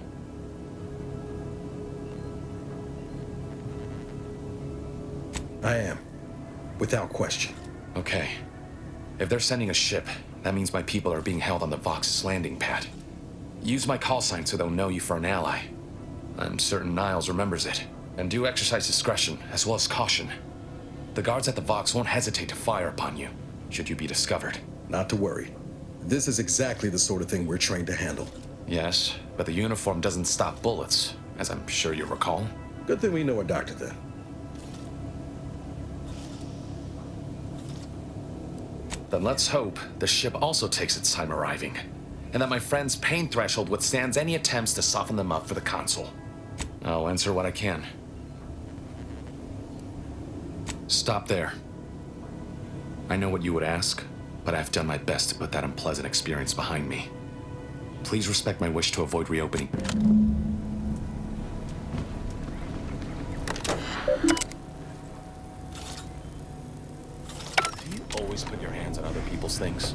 I am. Without question. Okay. If they're sending a ship, that means my people are being held on the Vox's landing pad. Use my call sign so they'll know you for an ally. I'm certain Niles remembers it. And do exercise discretion, as well as caution. The guards at the Vox won't hesitate to fire upon you, should you be discovered. Not to worry. This is exactly the sort of thing we're trained to handle. Yes, but the uniform doesn't stop bullets, as I'm sure you recall. Good thing we know a doctor then. Then let's hope the ship also takes its time arriving, and that my friend's pain threshold withstands any attempts to soften them up for the Consul. I'll answer what I can. Stop there. I know what you would ask, but I've done my best to put that unpleasant experience behind me. Please respect my wish to avoid reopening. Do you always put your hands on other people's things?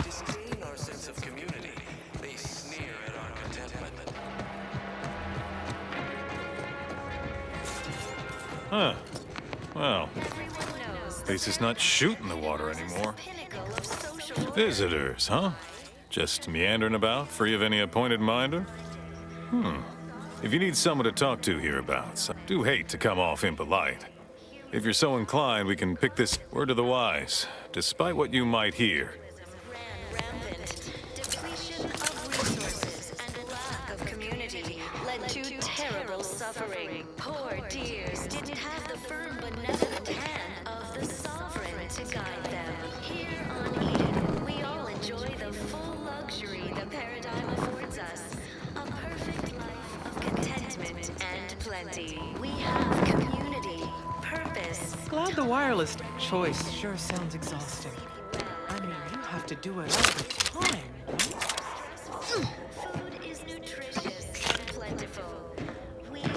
Disdain our sense of community. They sneer at our contentment. Huh. Well, at least it's not shooting the water anymore. Visitors, huh? Just meandering about, free of any appointed minder? If you need someone to talk to hereabouts, I do hate to come off impolite. If you're so inclined, we can pick this word to the wise, despite what you might hear. Depletion of resources and lack of community led to terrible suffering. Poor dears didn't have the firm benevolent hand of the sovereign to guide them. Here on Eden, we all enjoy the full luxury the paradigm affords us. A perfect life of contentment and plenty. We have community, purpose. Glad the wireless choice sure sounds exhausting. I mean, you have to do it all the time, right? Food is nutritious and plentiful. We have...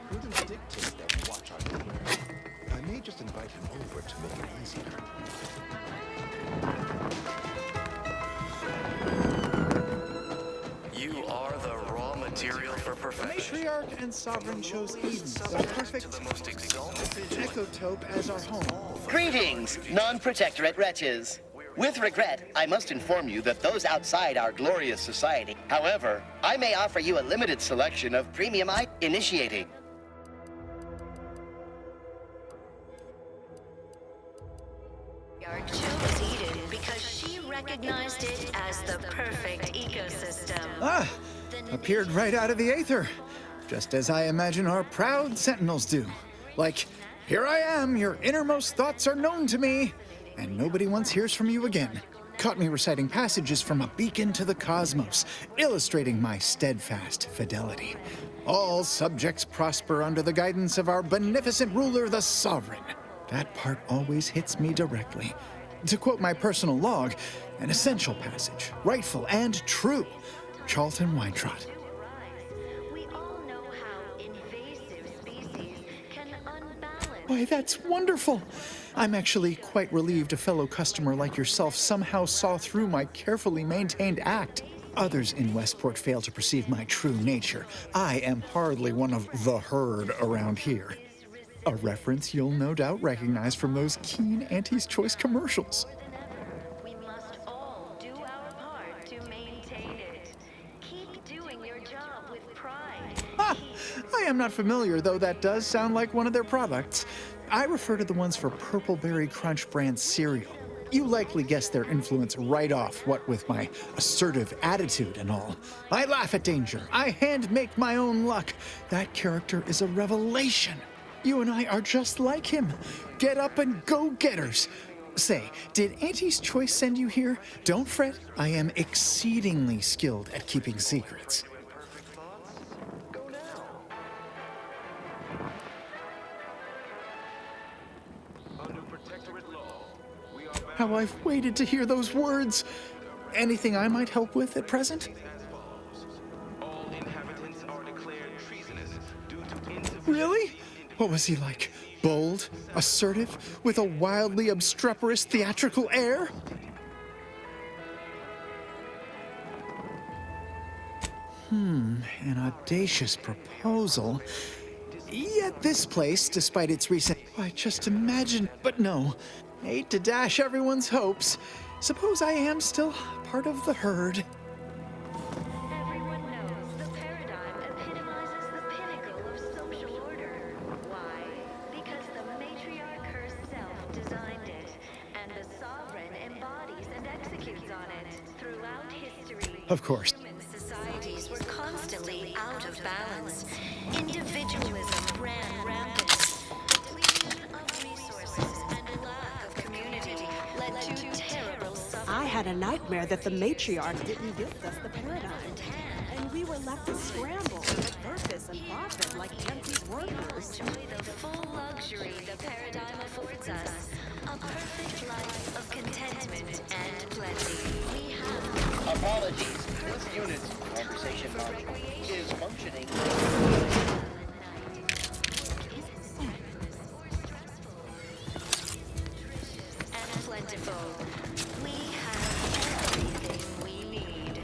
Prudence dictates that we watch our behavior. I may just invite him over to make it easier. Patriarch and Sovereign chose Eden, the perfect ecotope, as our home. Greetings, non-protectorate wretches. With regret, I must inform you that those outside our glorious society. However, I may offer you a limited selection of premium initiating. Chose Eden because she recognized it as the perfect ecosystem. Ah, appeared right out of the aether, just as I imagine our proud sentinels do. Like, here I am, your innermost thoughts are known to me, and nobody once hears from you again. Caught me reciting passages from a beacon to the cosmos, illustrating my steadfast fidelity. All subjects prosper under the guidance of our beneficent ruler, the Sovereign. That part always hits me directly. To quote my personal log, an essential passage, rightful and true. Charlton Weintraut. Why, that's wonderful. I'm actually quite relieved a fellow customer like yourself somehow saw through my carefully maintained act. Others in Westport fail to perceive my true nature. I am hardly one of the herd around here. A reference you'll no doubt recognize from those keen Auntie's Choice commercials. We must all do our part to maintain it. Keep doing your job with pride. Ah, I am not familiar, though that does sound like one of their products. I refer to the ones for Purple Berry Crunch brand cereal. You likely guessed their influence right off, what with my assertive attitude and all. I laugh at danger. I hand make my own luck. That character is a revelation. You and I are just like him. Get up and go-getters. Say, did Auntie's Choice send you here? Don't fret. I am exceedingly skilled at keeping secrets. How I've waited to hear those words. Anything I might help with at present? Really? What was he like? Bold? Assertive? With a wildly obstreperous theatrical air? An audacious proposal. Yet this place, despite its recent... I just imagine... But no. Hate to dash everyone's hopes. Suppose I am still part of the herd. Everyone knows the paradigm epitomizes the pinnacle of social order. Why? Because the matriarch herself designed it, and the sovereign embodies and executes on it throughout history. Of course. Human societies were constantly out of balance. Individualism ran rampant. Depletion of resources and lack of community led to terrible suffering. I had a nightmare that the matriarch didn't give us the paradigm, and we were left to scramble with purpose and profit like Auntie's workers. Enjoy the full luxury the paradigm affords us. A perfect life of contentment and plenty. We have Apologies. This unit's conversation module is functioning. and plentiful. We have everything we need.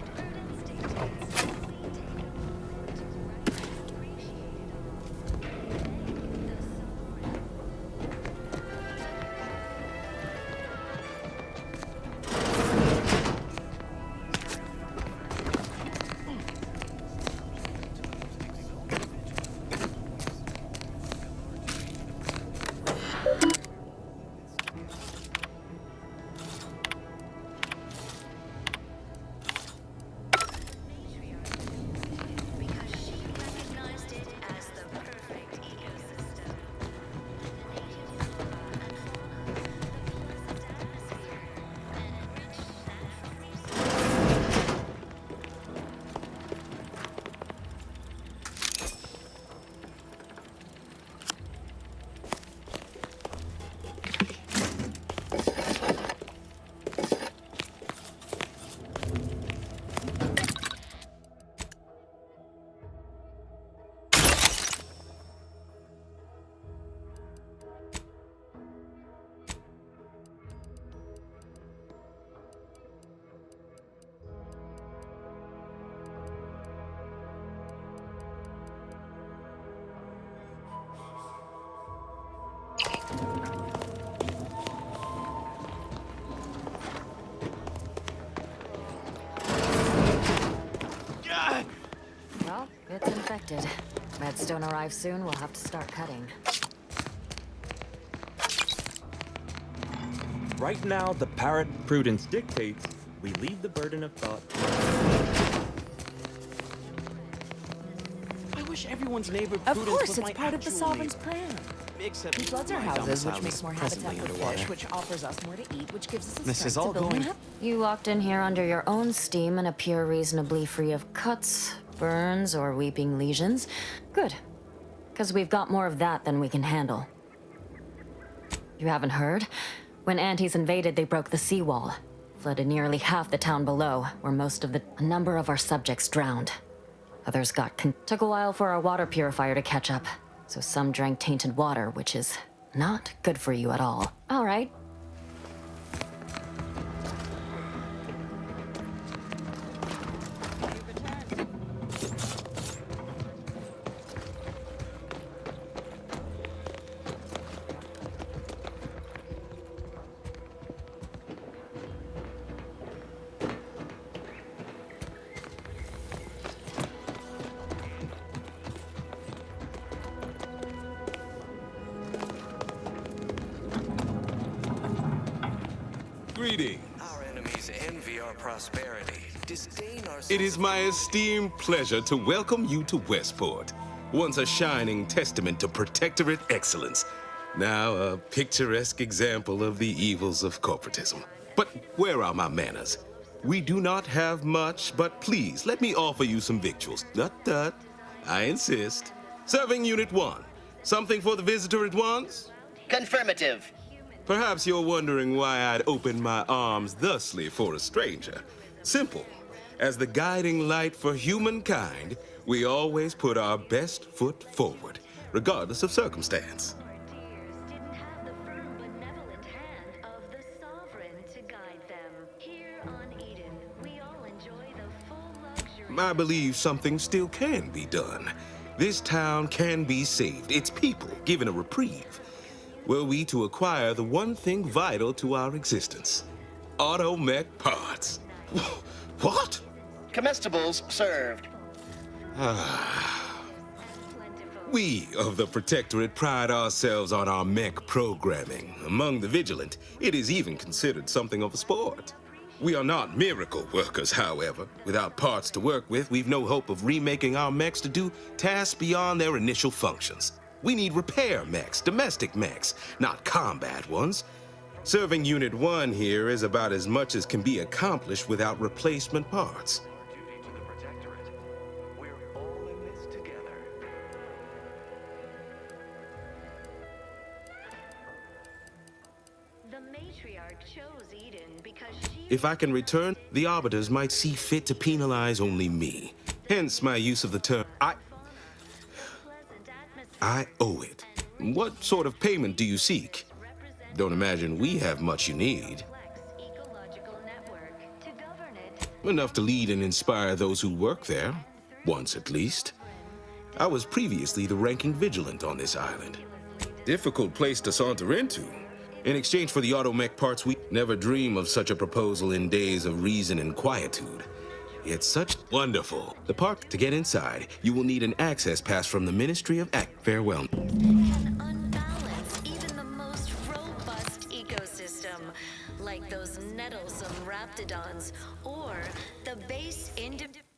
Well, it's infected. Redstone arrives soon, we'll have to start cutting. Right now, the parrot prudence dictates we leave the burden of thought. I wish everyone's neighbor Of Prudence course, was it's my part of the actual Sovereign's neighbor. plan. Except He floods our my houses, domicile which is makes more presently habitat for underwater. fish, which offers us more to eat, which gives us the This strength is all to build going- more You walked in here under your own steam and appear reasonably free of cuts, burns, or weeping lesions. Good. Because we've got more of that than we can handle. You haven't heard? When Antes invaded, they broke the seawall. Flooded nearly half the town below, where a number of our subjects drowned. Others took a while for our water purifier to catch up. So some drank tainted water, which is not good for you at all. All right. Greetings. Our enemies envy our prosperity, disdain our It is my esteemed pleasure to welcome you to Westport, once a shining testament to Protectorate excellence, now a picturesque example of the evils of corporatism. But where are my manners? We do not have much, but please let me offer you some victuals. Tut. I insist. Serving Unit 1. Something for the visitor at once? Confirmative. Perhaps you're wondering why I'd open my arms thusly for a stranger. Simple. As the guiding light for humankind, we always put our best foot forward, regardless of circumstance. I believe something still can be done. This town can be saved, its people given a reprieve. Were we to acquire the one thing vital to our existence, automech parts. What? Comestibles served. We of the Protectorate pride ourselves on our mech programming. Among the vigilant, it is even considered something of a sport. We are not miracle workers, however. Without parts to work with, we've no hope of remaking our mechs to do tasks beyond their initial functions. We need repair mechs, domestic mechs, not combat ones. Serving Unit 1 here is about as much as can be accomplished without replacement parts. If I can return, the Arbiters might see fit to penalize only me. Hence my use of the term I owe it. What sort of payment do you seek? Don't imagine we have much you need. Enough to lead and inspire those who work there, once at least. I was previously the ranking vigilant on this island. Difficult place to saunter into. In exchange for the automech parts, we never dream of such a proposal in days of reason and quietude. It's such wonderful. The park to get inside, you will need an access pass from the Ministry of Farewell. Unbalance even the most robust ecosystem, like those nettlesome raptidons or the base individual.